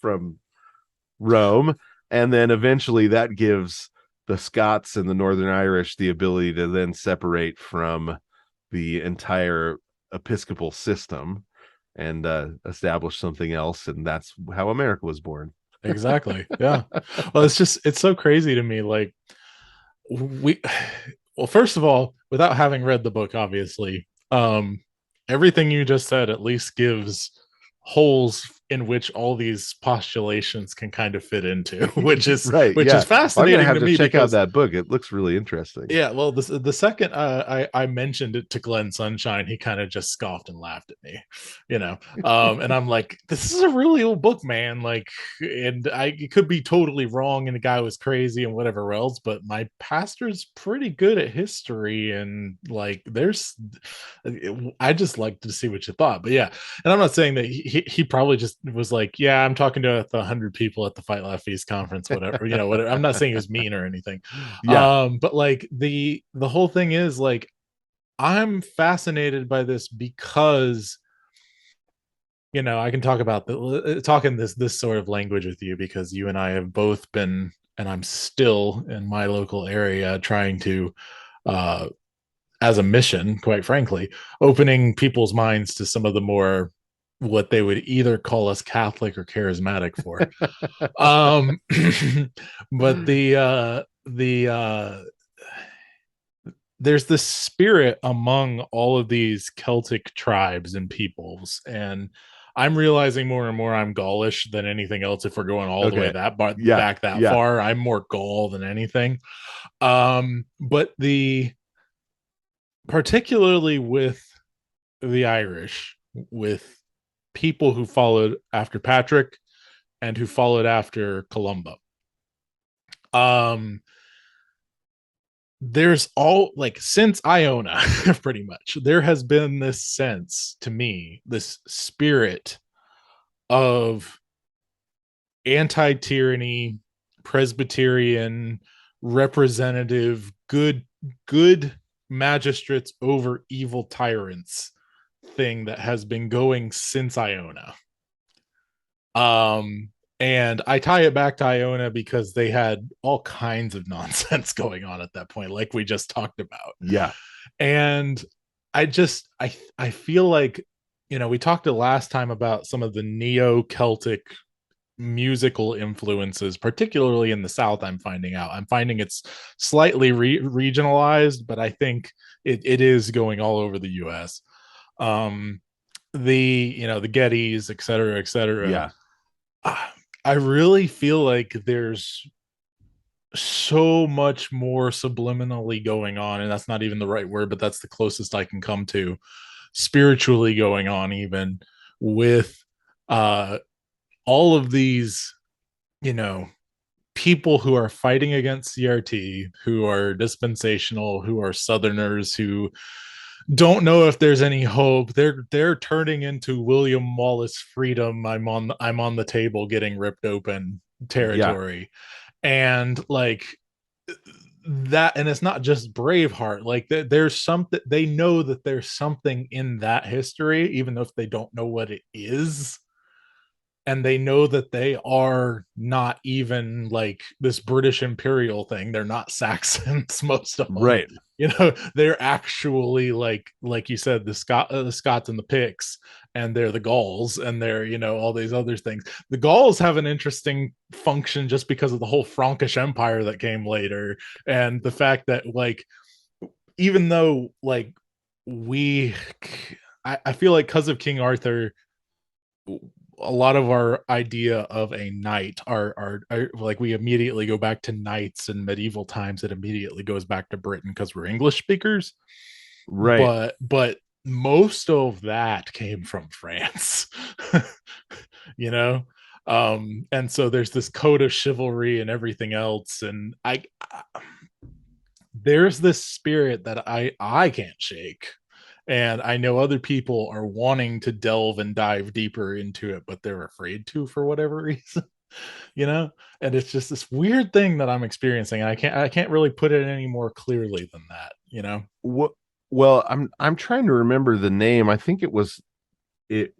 from Rome, and then eventually that gives the Scots and the Northern Irish the ability to then separate from the entire episcopal system and establish something else, and that's how America was born. Exactly. Yeah. Well, it's so crazy to me. Like, first of all, without having read the book, obviously, everything you just said at least gives holes in which all these postulations can kind of fit into, which is is fascinating. I'm gonna have to check because out that book. It looks really interesting. Yeah, well, the second I mentioned it to Glenn Sunshine, he kind of just scoffed and laughed at me, and I'm like, this is a really old book, man. Like, and it could be totally wrong, and the guy was crazy and whatever else, but my pastor's pretty good at history, and like, I just like to see what you thought. But yeah, and I'm not saying that he probably just was like, yeah, I'm talking to 100 people at the Fight Laugh Feast conference, whatever, whatever. I'm not saying it was mean or anything. Yeah. But like the whole thing is, like, I'm fascinated by this because I can talk about talking this sort of language with you because you and I have both been, and I'm still in my local area trying to as a mission, quite frankly, opening people's minds to some of the more what they would either call us Catholic or charismatic for. But there's this spirit among all of these Celtic tribes and peoples, and I'm realizing more and more I'm Gaulish than anything else. If we're going all the way back that far, I'm more Gaul than anything. But particularly with the Irish, with people who followed after Patrick and who followed after Columba, there's all, like, since Iona, pretty much, there has been this sense to me, this spirit of anti-tyranny, Presbyterian, representative, good magistrates over evil tyrants thing that has been going since Iona. And I tie it back to Iona because they had all kinds of nonsense going on at that point, like we just talked about. Yeah. And I feel like, we talked the last time about some of the neo-Celtic musical influences, particularly in the South. I'm finding it's slightly regionalized, but I think it is going all over the US. The Gettys, et cetera, et cetera. Yeah. I really feel like there's so much more subliminally going on, and that's not even the right word, but that's the closest I can come to spiritually going on, even with uh all of these, you know, people who are fighting against CRT, who are dispensational, who are Southerners, who don't know if there's any hope. They're turning into William Wallace Freedom. I'm on the table getting ripped open Yeah, territory. And like that, and it's not just Braveheart. Like there's something, they know that there's something in that history, even if they don't know what it is, and they know that they are not even like this British imperial thing. They're not Saxons, most of them. right. You know, they're actually like you said, the Scots and the Picts, and they're the Gauls, and they're, you know, all these other things. The Gauls have an interesting function just because of the whole Frankish Empire that came later, and the fact that like even though like we, I feel like because of King Arthur, a lot of our idea of a knight are like we immediately go back to knights in medieval times. It immediately goes back to Britain because we're English speakers. Right. But most of that came from France. You know, and so there's this code of chivalry and everything else, and I there's this spirit that I can't shake, and I know other people are wanting to delve and dive deeper into it, but they're afraid to for whatever reason. You know, and it's just this weird thing that I'm experiencing. I can't really put it any more clearly than that, you know. What? Well, I'm trying to remember the name. I think it was like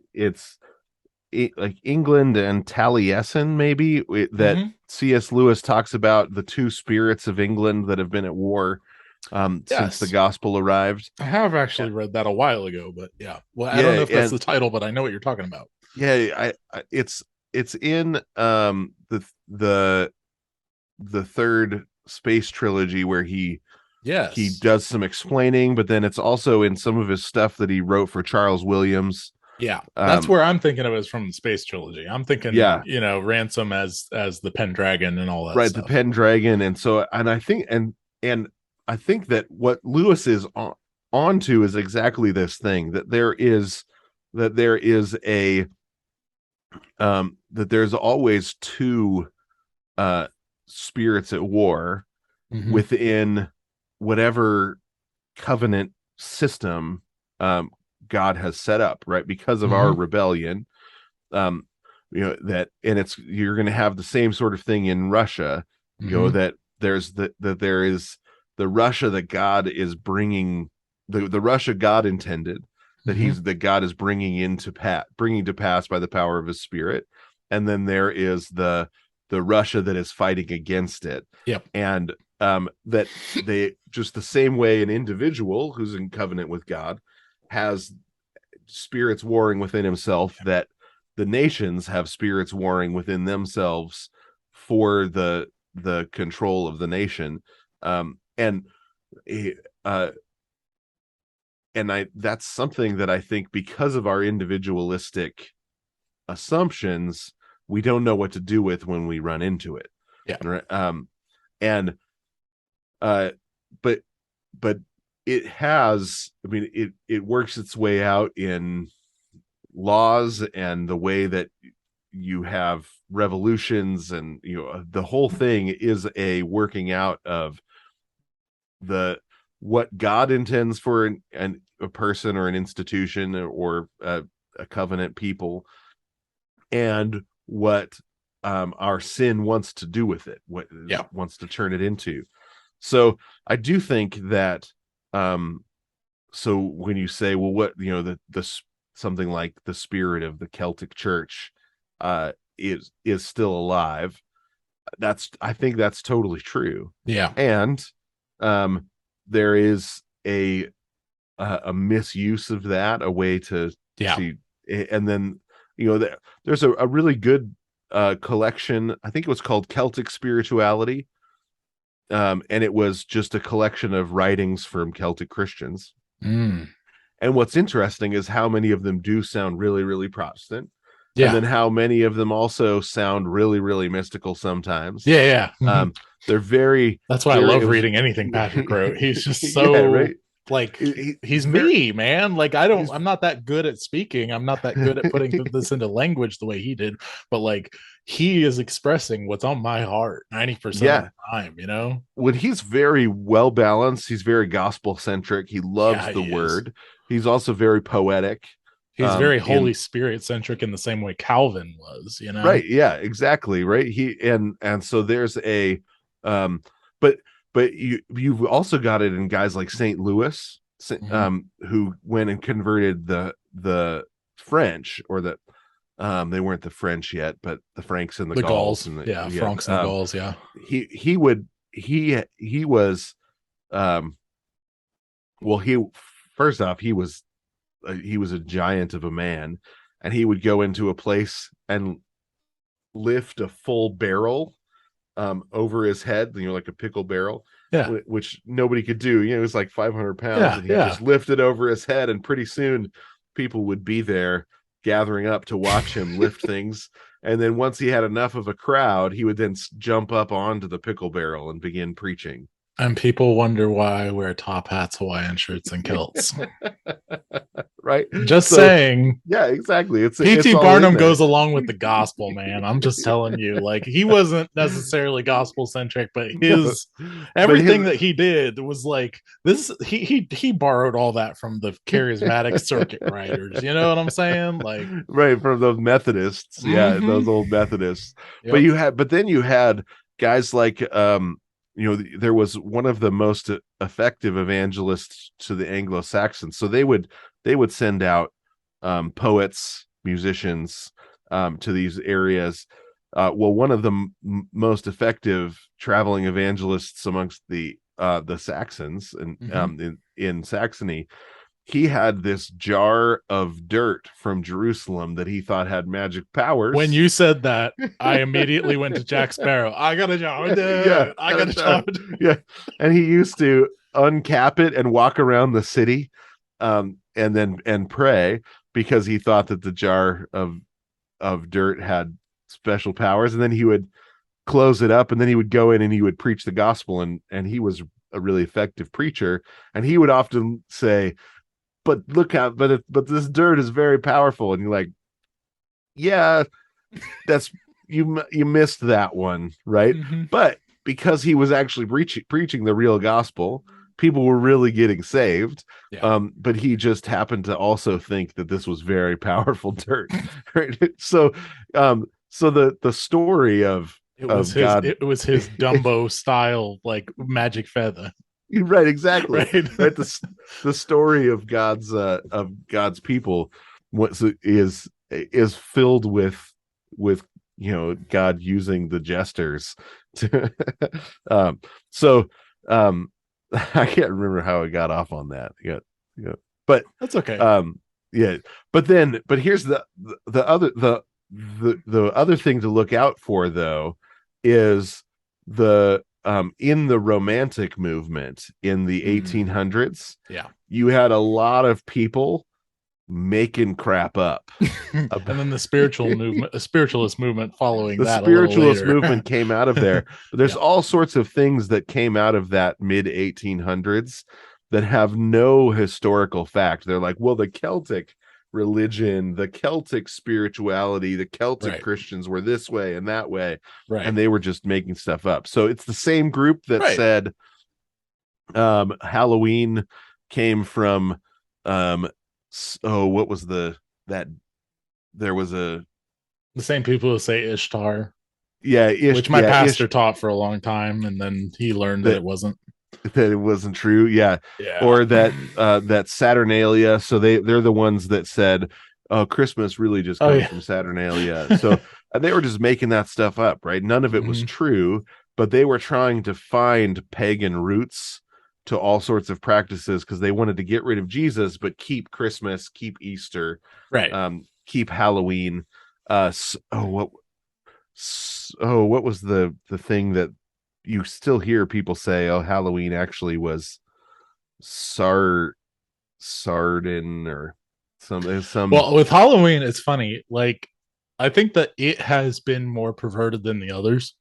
England and Taliesin, maybe that Mm-hmm. C.S. Lewis talks about the two spirits of England that have been at war since the Yes, gospel arrived. I have actually read that a while ago, but yeah. Well, I don't Yeah, know if that's and the title, but I know what you're talking about. yeah, it's in the third space trilogy where he Yes. does some explaining, but then it's also in some of his stuff that he wrote for Charles Williams. Yeah. That's Um, where I'm thinking of is from the space trilogy. I'm thinking, yeah, you know, Ransom as the Pendragon and all that right, the stuff. Pendragon, and so and I think and I think that what Lewis is onto is exactly this thing that there is a that there's always two spirits at war Mm-hmm. within whatever covenant system God has set up, right? Because of our Mm-hmm. rebellion, um, that, and it's you're going to have the same sort of thing in Russia. Mm-hmm. That there is the Russia that God is bringing, the Russia God intended, Mm-hmm. that God is bringing to pass by the power of His Spirit, and then there is the Russia that is fighting against it, Yep. and that they just the same way an individual who's in covenant with God has spirits warring within himself, that the nations have spirits warring within themselves for the control of the nation. And uh and I that's something that I think, because of our individualistic assumptions, we don't know what to do with when we run into it. Yeah. Right. And uh but but it has, I mean, it works its way out in laws and the way that you have revolutions, and the whole thing is a working out of the what God intends for a person or an institution or a covenant people, and what our sin wants to do with it, what Yeah. wants to turn it into. So I do think that so when you say, well, what, the something like the spirit of the Celtic Church is still alive, I think that's totally true. Yeah. And there is a misuse of that, a way to Yeah. see, and then there's a really good collection. I think it was called Celtic Spirituality, and it was just a collection of writings from Celtic Christians. Mm. And what's interesting is how many of them do sound really, really Protestant. and then how many of them also sound really, really mystical sometimes. They're very. That's why I love reading anything Patrick wrote. He's just so like he's me, man. Like I'm not that good at speaking. I'm not that good at putting this into language the way he did. But like he is expressing what's on my heart 90% of the time. You know, when he's very well balanced, he's very gospel centric. He loves the word. He's also very poetic. He's very Holy Spirit centric in the same way Calvin was, you know? Right. Yeah, exactly. Right. And so there's a, but you've also got it in guys like St. Louis, who went and converted the French, or they weren't the French yet, but the Franks and the Gauls. And Franks and Gauls. Yeah. He was, first off, he was a giant of a man, and he would go into a place and lift a full barrel over his head, like a pickle barrel, which nobody could do. It was like 500 pounds, and he just lifted over his head, and pretty soon people would be there gathering up to watch him lift things. And then once he had enough of a crowd, he would then jump up onto the pickle barrel and begin preaching. And people wonder why I wear top hats, Hawaiian shirts, and kilts. Right? Just saying. Yeah, exactly. P.T. Barnum goes along with the gospel, man. I'm just telling you. Like, he wasn't necessarily gospel centric, but everything that he did was like this. He borrowed all that from the charismatic circuit writers. You know what I'm saying? Like, right, from those Methodists. Yeah, those old Methodists. Yep. But then you had guys like there was one of the most effective evangelists to the Anglo-Saxons. So they would send out poets, musicians to these areas. One of the most effective traveling evangelists amongst the Saxons and in Saxony, he had this jar of dirt from Jerusalem that he thought had magic powers. When you said that, I immediately went to Jack Sparrow. I got a jar of dirt. I got a jar of dirt. Yeah. And he used to uncap it and walk around the city and pray, because he thought that the jar of dirt had special powers. And then he would close it up, and then he would go in and he would preach the gospel, and he was a really effective preacher. And he would often say, but look out, but this dirt is very powerful. And you're like, yeah, that's you missed that one, right? But because he was actually preaching the real gospel, people were really getting saved. But he just happened to also think that this was very powerful dirt. Right? So the story of God, it was his Dumbo style, like magic feather. Right, exactly. Right. The story of God's people is filled with God using the jesters to I can't remember how I got off on that. But that's okay. But here's the other thing to look out for, though, is in the Romantic movement in the 1800s, you had a lot of people making crap up. And then the spiritualist movement following that. The spiritualist movement came out of there. But there's all sorts of things that came out of that mid 1800s that have no historical fact. They're like, well, the Celtic religion, the Celtic spirituality, the Celtic Christians were this way and that way, and they were just making stuff up. So it's the same group that said Halloween came from what was the same people who say Ishtar, which my pastor taught for a long time, and then he learned that it wasn't true. Or that Saturnalia. So they're the ones that said, oh, Christmas really just comes from Saturnalia. So they were just making that stuff up, right? None of it was true, but they were trying to find pagan roots to all sorts of practices, because they wanted to get rid of Jesus but keep Christmas, keep Easter, keep Halloween. What was the thing that you still hear people say, oh, Halloween actually was Sardin or some. Well, with Halloween, it's funny. Like, I think that it has been more perverted than the others.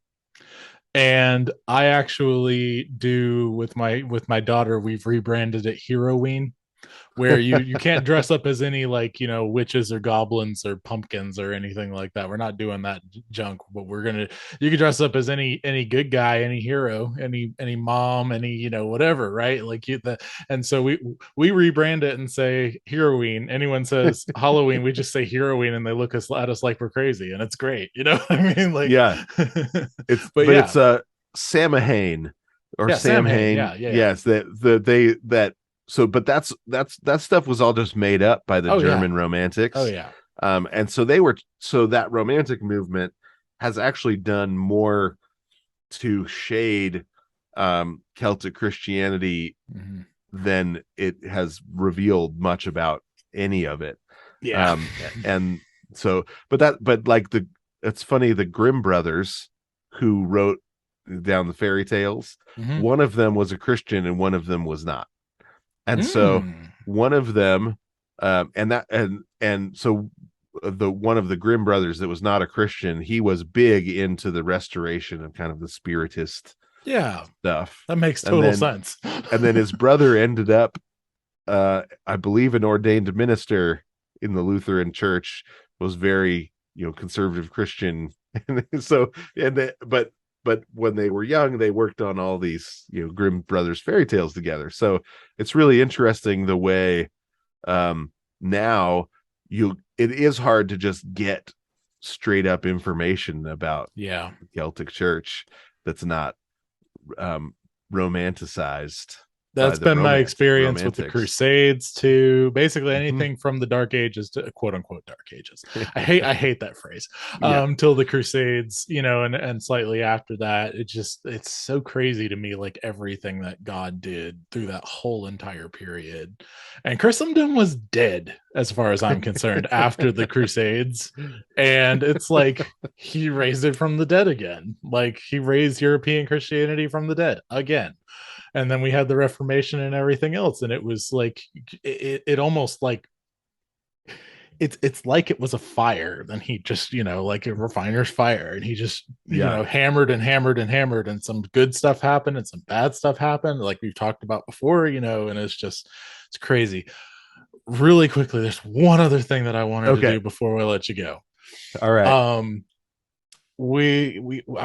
And I actually do with my daughter, we've rebranded it Heroine, where you can't dress up as any, like, witches or goblins or pumpkins or anything like that. We're not doing that junk, but you can dress up as any good guy, any hero, any mom, any, whatever, right? Like and so we rebrand it and say Heroine. Anyone says Halloween, we just say Heroine, and they look at us like we're crazy, and it's great. You know what I mean? Like, Yeah. but yeah, It's Samhain or yeah, Samhain, Samhain. yeah, yeah, yeah. Yes, but that stuff was all just made up by the Oh yeah, German romantics. oh yeah, And so that romantic movement has actually done more to shade Celtic Christianity mm-hmm. than it has revealed much about any of it. Yeah. And so, it's funny, the Grimm brothers who wrote down the fairy tales, Mm-hmm. one of them was a Christian and one of them was not. And so Mm. one of them, so the one of the Grimm brothers that was not a Christian, he was big into the restoration of kind of the Spiritist Yeah, stuff. that makes And total then, sense. and then his brother ended up, I believe, an ordained minister in the Lutheran Church, was very, conservative Christian. But when they were young, they worked on all these, Grimm brothers fairy tales together. So it's really interesting the way now it is hard to just get straight up information about Yeah, the Celtic Church that's not romanticized. that's been my experience with the romantics. Crusades too. Basically Mhm. anything from the Dark Ages to quote unquote Dark Ages. I hate that phrase. Yeah. Till the Crusades, and slightly after that, it's so crazy to me, like everything that God did through that whole entire period. And Christendom was dead as far as I'm concerned after the Crusades. And it's like he raised it from the dead again. Like he raised European Christianity from the dead again. And then we had the Reformation and everything else, and it was like it almost like it's like it was a fire. Then he just, like a refiner's fire, and he just hammered and hammered and hammered, and some good stuff happened and some bad stuff happened, like we've talked about before, and it's crazy. Really quickly, there's one other thing that I wanted to do before we let you go. All right. I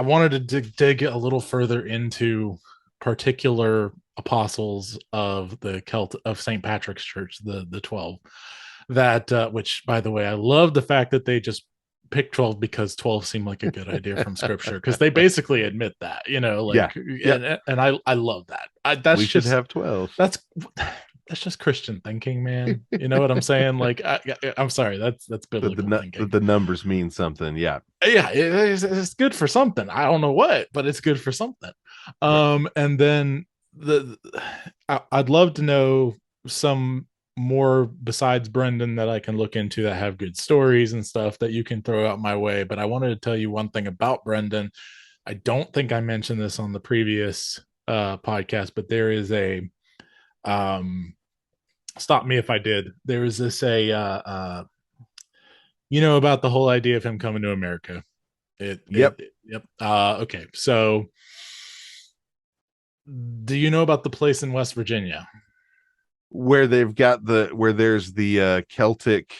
wanted to dig a little further into particular apostles of St. Patrick's Church, the 12, that which, by the way, I love the fact that they just picked 12 because 12 seemed like a good idea from scripture, because they basically admit that, and I love that. We should have 12. That's just Christian thinking, man. You know what I'm saying? Like, I'm sorry, that's biblical thinking. The numbers mean something. Yeah, it's good for something. I don't know what, but it's good for something. And then I'd love to know some more besides Brendan that I can look into that have good stories and stuff that you can throw out my way. But I wanted to tell you one thing about Brendan. I don't think I mentioned this on the previous podcast, but there is a stop me if I did. There is this about the whole idea of him coming to America. Yep. Okay, so do you know about the place in West Virginia where they've got where there's the Celtic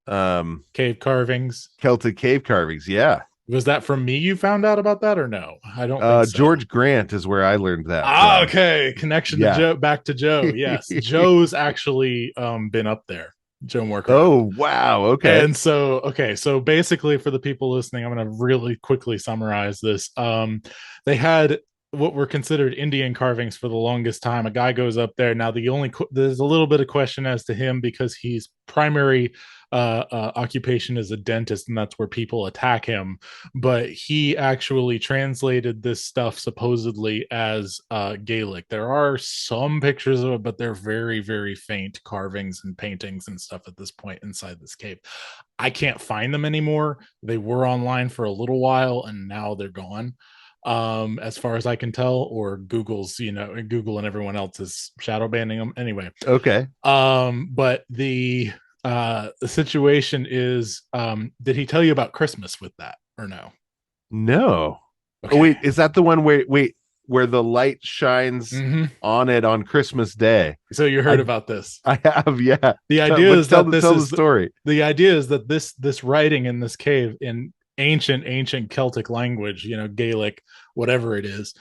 cave carvings? Celtic cave carvings, yeah. Was that from me you found out about that, or no? I don't think so. George Grant is where I learned that. Okay. Connection to Joe, back to Joe. Yes. Joe's actually been up there. Joe Morker. Oh, wow. Okay. And so basically, for the people listening, I'm going to really quickly summarize this. They had what were considered Indian carvings for the longest time. A guy goes up there. Now, there's a little bit of question as to him, because he's primary occupation is a dentist, and that's where people attack him. But he actually translated this stuff supposedly as Gaelic. There are some pictures of it, but they're very, very faint carvings and paintings and stuff at this point inside this cave. I can't find them anymore. They were online for a little while, and now they're gone, as far as I can tell, or Google's, Google and everyone else is shadow banning them anyway. Okay. But The situation is, did he tell you about Christmas with that or no? No. Okay. Oh, wait, is that the one where the light shines on it on Christmas Day? So you heard about this? I have, yeah. The idea is that tell the story. The idea is that this writing in this cave in ancient Celtic language, Gaelic, whatever it is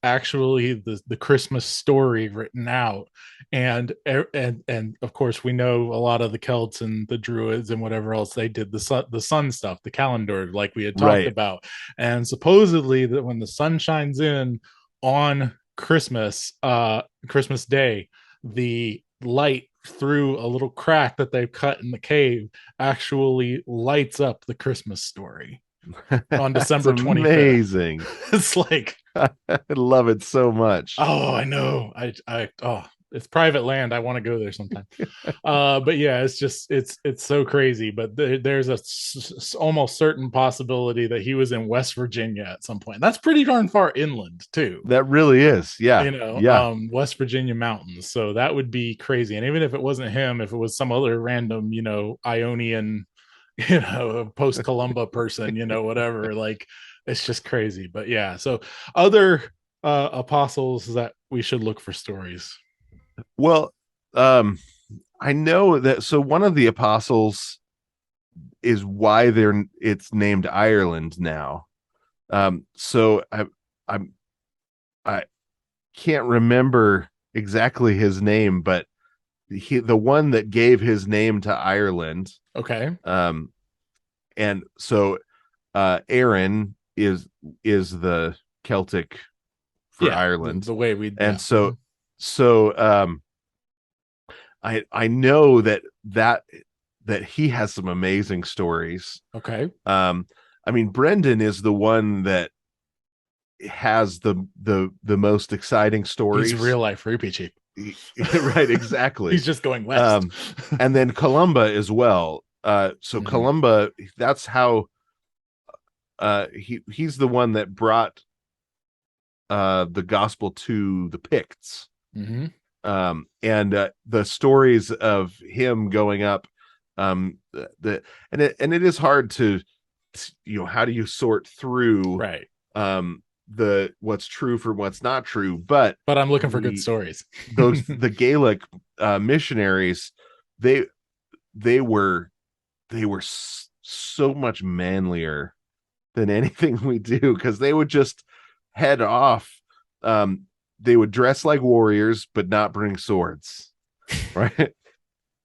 actually the Christmas story written out. And of course we know a lot of the Celts and the Druids and whatever else, they did the sun stuff, the calendar, like we had talked about. And supposedly that when the sun shines in on Christmas Day, the light through a little crack that they've cut in the cave actually lights up the Christmas story on December 25th. Amazing. It's like, I love it so much. Oh, I know. It's private land. I want to go there sometime. But yeah, it's so crazy. But there's a almost certain possibility that he was in West Virginia at some point. That's pretty darn far inland too. That really is. Yeah. West Virginia mountains. So that would be crazy. And even if it wasn't him, if it was some other random, Ionian, post Columba person, whatever, like it's just crazy. But yeah, so other apostles that we should look for stories. Well, I know that. So one of the apostles is why it's named Ireland now. So I can't remember exactly his name, but the one that gave his name to Ireland. Okay. And so Aaron is the Celtic for Ireland, the way we. And so I know that he has some amazing stories. Okay. I mean, Brendan is the one that has the most exciting stories. He's real life Rupee Cheap. Right, exactly. He's just going west. And then Columba as well. Columba, that's how he's the one that brought the gospel to the Picts. And the stories of him going up, and it is hard to, how do you sort through the what's true from what's not true, but I'm looking for good stories. The Gaelic missionaries, they were so much manlier than anything we do, because they would just head off. They would dress like warriors but not bring swords, right?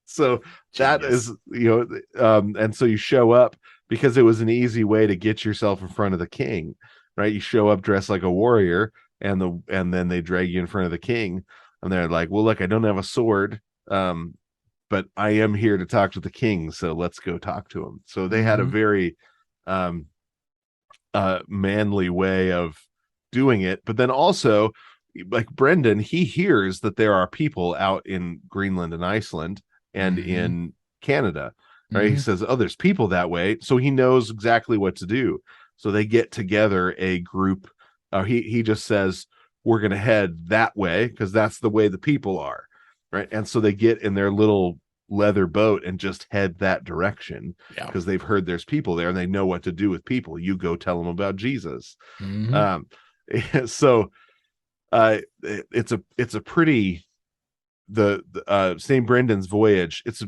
So that is, and so you show up because it was an easy way to get yourself in front of the king, right? You show up dressed like a warrior, and then they drag you in front of the king, and they're like, well, look, I don't have a sword, but I am here to talk to the king, so let's go talk to him. So they had a very manly way of doing it. But then also, like Brendan, he hears that there are people out in Greenland and Iceland and in Canada, right? He says, oh, there's people that way. So he knows exactly what to do. So they get together a group. He just says, we're going to head that way because that's the way the people are, right? And so they get in their little leather boat and just head that direction because they've heard there's people there and they know what to do with people. You go tell them about Jesus. So it's a pretty, the St. Brendan's Voyage, it's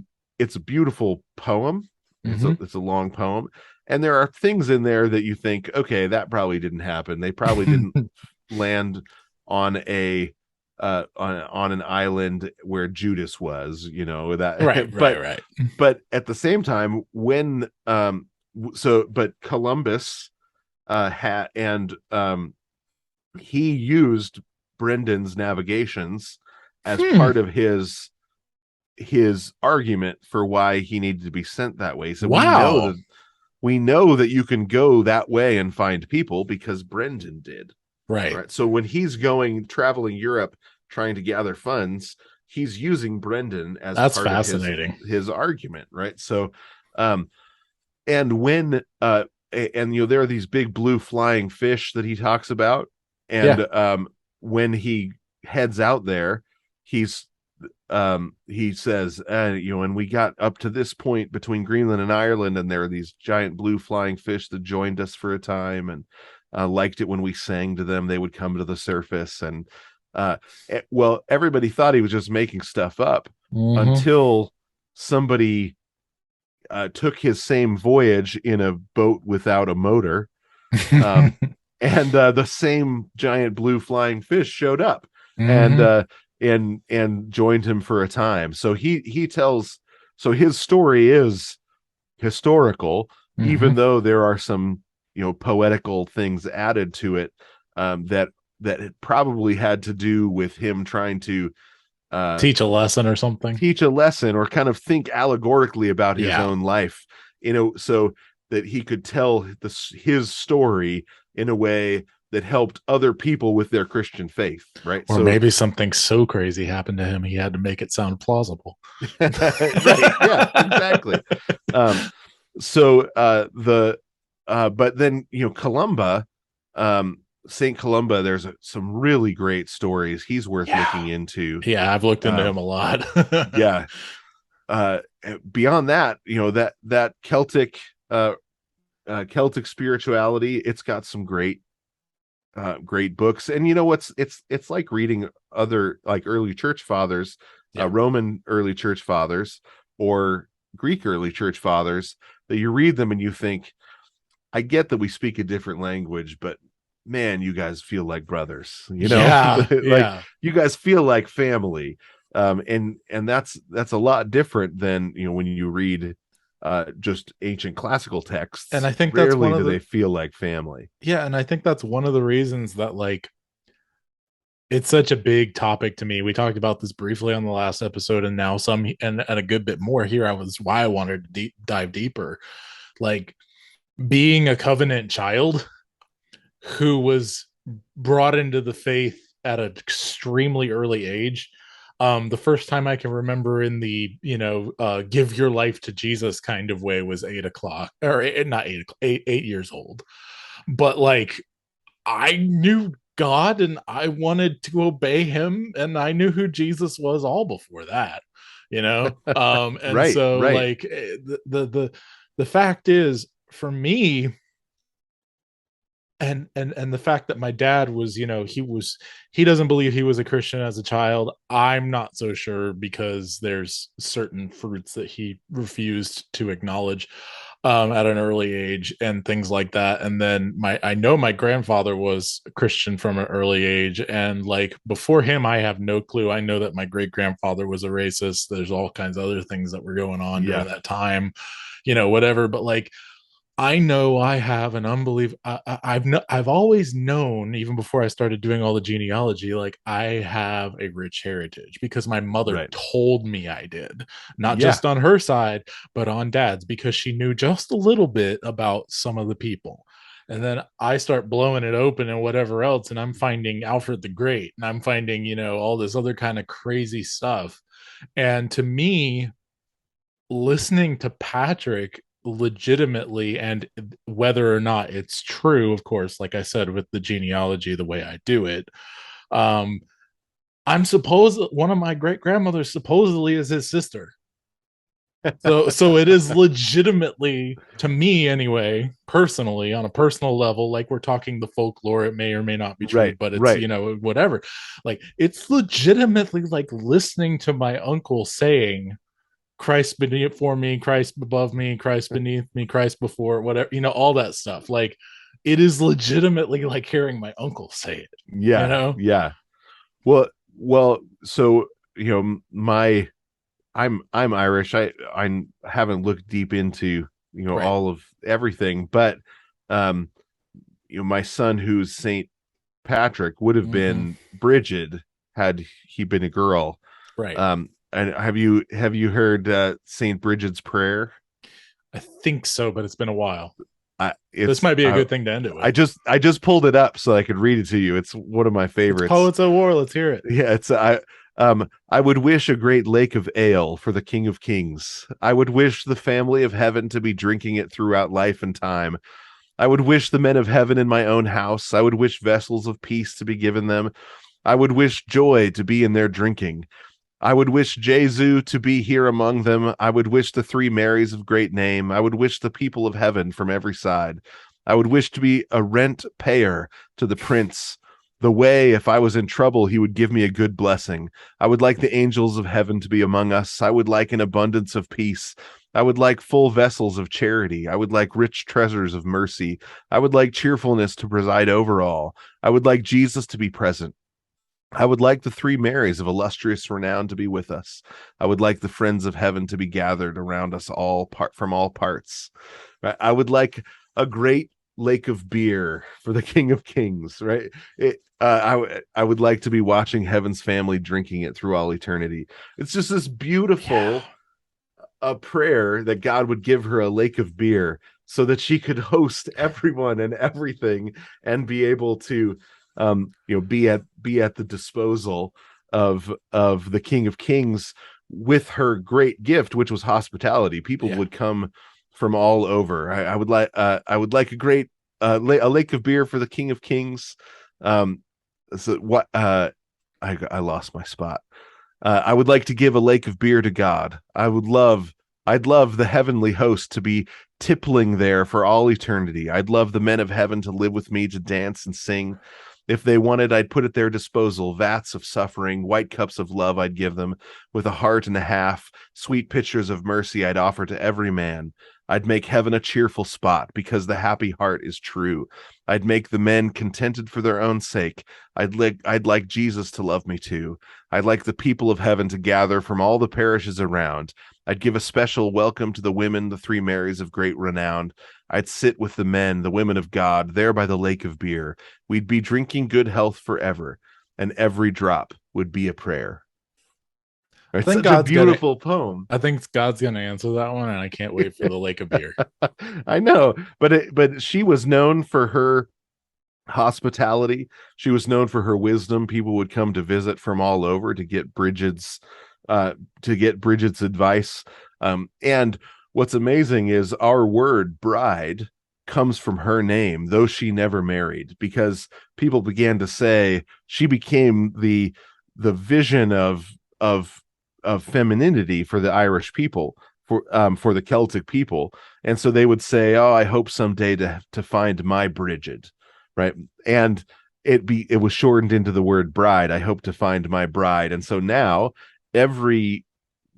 a beautiful poem. It's a long poem, and there are things in there that you think, okay, that probably didn't happen. They probably didn't land on an island where Judas was, that right. But at the same time, when but Columbus he used Brendan's navigations as part of his argument for why he needed to be sent that way. So we know that you can go that way and find people because Brendan did. Right. So when he's traveling Europe trying to gather funds, he's using Brendan as part fascinating. Of his argument, right? So and when there are these big blue flying fish that he talks about, and when he heads out there, he's he says, and we got up to this point between Greenland and Ireland, and there are these giant blue flying fish that joined us for a time, and liked it when we sang to them. They would come to the surface, and well, everybody thought he was just making stuff up until somebody took his same voyage in a boat without a motor, and the same giant blue flying fish showed up and joined him for a time. So he tells, so his story is historical, even though there are some poetical things added to it, that it probably had to do with him trying to teach a lesson or something, or kind of think allegorically about his own life, so that he could tell his story in a way that helped other people with their Christian faith, right? Or maybe something so crazy happened to him he had to make it sound plausible. Right, yeah, exactly. But then Columba, Saint Columba, there's some really great stories. He's worth looking into. Yeah, I've looked into him a lot. Yeah. Beyond that, that Celtic spirituality, it's got some great books. And it's like reading other, like, early church fathers, Roman early church fathers or Greek early church fathers, that you read them and you think, I get that we speak a different language, but man, you guys feel like brothers, you guys feel like family. And that's a lot different than, when you read just ancient classical texts. And I think rarely do they feel like family. Yeah. And I think that's one of the reasons that, like, it's such a big topic to me. We talked about this briefly on the last episode, and now some, and a good bit more here. Why I wanted to dive deeper, like, being a covenant child who was brought into the faith at an extremely early age. The first time I can remember in the, give your life to Jesus kind of way was 8 o'clock, or not 8 o'clock, 8 years old. But, like, I knew God and I wanted to obey him, and I knew who Jesus was all before that, and like, the fact is, for me, and the fact that my dad was, he doesn't believe he was a Christian as a child. I'm not so sure, because there's certain fruits that he refused to acknowledge at an early age and things like that. And then I know my grandfather was Christian from an early age, and, like, before him, I have no clue. I know that my great grandfather was a racist. There's all kinds of other things that were going on during that time, whatever. But, like, I know I have an unbelievable. I've always known, even before I started doing all the genealogy, like, I have a rich heritage, because my mother told me I did, not just on her side, but on dad's, because she knew just a little bit about some of the people. And then I start blowing it open and whatever else, and I'm finding Alfred the Great, and I'm finding, all this other kind of crazy stuff. And to me, listening to Patrick legitimately, and whether or not it's true, of course, like I said, with the genealogy, the way I do it, I'm supposed one of my great grandmothers supposedly is his sister. So it is legitimately, to me anyway, personally, on a personal level, like, we're talking the folklore, it may or may not be true, but it's whatever, like, it's legitimately like listening to my uncle saying, Christ before me, Christ above me, Christ beneath me, Christ before, whatever, all that stuff. Like, it is legitimately like hearing my uncle say it. Yeah. Well, so, I'm Irish. I haven't looked deep into, all of everything, but, my son, who's Saint Patrick, would have been Bridget had he been a girl. Right. And have you heard Saint Bridget's prayer? I think so, but it's been a while. This might be a good thing to end it with. I just pulled it up so I could read it to you. It's one of my favorites. It's Poets of War. Let's hear it. Yeah, it's I would wish a great lake of ale for the King of Kings. I would wish the family of heaven to be drinking it throughout life and time. I would wish the men of heaven in my own house. I would wish vessels of peace to be given them. I would wish joy to be in their drinking. I would wish Jesu to be here among them. I would wish the three Marys of great name. I would wish the people of heaven from every side. I would wish to be a rent payer to the prince. The way, if I was in trouble, he would give me a good blessing. I would like the angels of heaven to be among us. I would like an abundance of peace. I would like full vessels of charity. I would like rich treasures of mercy. I would like cheerfulness to preside over all. I would like Jesus to be present. I would like the three Marys of illustrious renown to be with us. I would like the friends of heaven to be gathered around us all from all parts. Right? I would like a great lake of beer for the King of Kings. Right? I would like to be watching heaven's family drinking it through all eternity. It's just this beautiful a prayer that God would give her a lake of beer so that she could host everyone and everything and be able to be at the disposal of the King of Kings with her great gift, which was hospitality. People would come from all over. I would like a great a lake of beer for the King of Kings. I lost my spot. I would like to give a lake of beer to God. I'd love the heavenly host to be tippling there for all eternity. I'd love the men of heaven to live with me, to dance and sing. If they wanted, I'd put at their disposal vats of suffering, white cups of love I'd give them, with a heart and a half, sweet pitchers of mercy I'd offer to every man. I'd make heaven a cheerful spot, because the happy heart is true. I'd make the men contented for their own sake. I'd like Jesus to love me too. I'd like the people of heaven to gather from all the parishes around. I'd give a special welcome to the women, the three Marys of great renown. I'd sit with the men, the women of God, there by the lake of beer. We'd be drinking good health forever, and every drop would be a prayer. It's such a beautiful poem. I think God's going to answer that one, and I can't wait for the lake of beer. I know, but she was known for her hospitality. She was known for her wisdom. People would come to visit from all over to get Bridget's advice. And what's amazing is our word bride comes from her name, though she never married, because people began to say she became the vision of femininity for the Irish people, for the Celtic people. And so they would say, oh, I hope someday to find my Bridget, right? And it was shortened into the word bride. I hope to find my bride. And so now every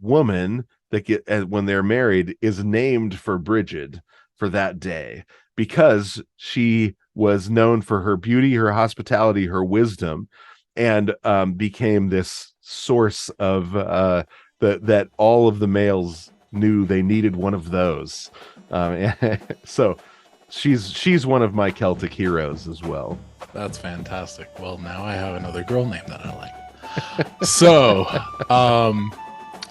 woman that when they're married is named for Bridget for that day, because she was known for her beauty, her hospitality, her wisdom, and became this source of that all of the males knew they needed one of those. So she's one of my Celtic heroes as well. That's fantastic. Well, now I have another girl name that I like. So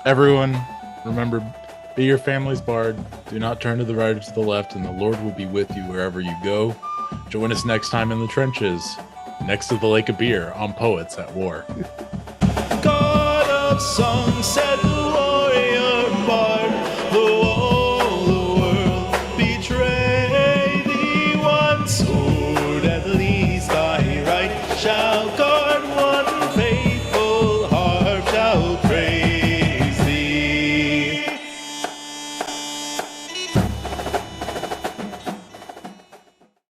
everyone, remember, be your family's bard. Do not turn to the right or to the left, and the Lord will be with you wherever you go. Join us next time in the trenches, next to the lake of beer, on Poets at War. God of song, settle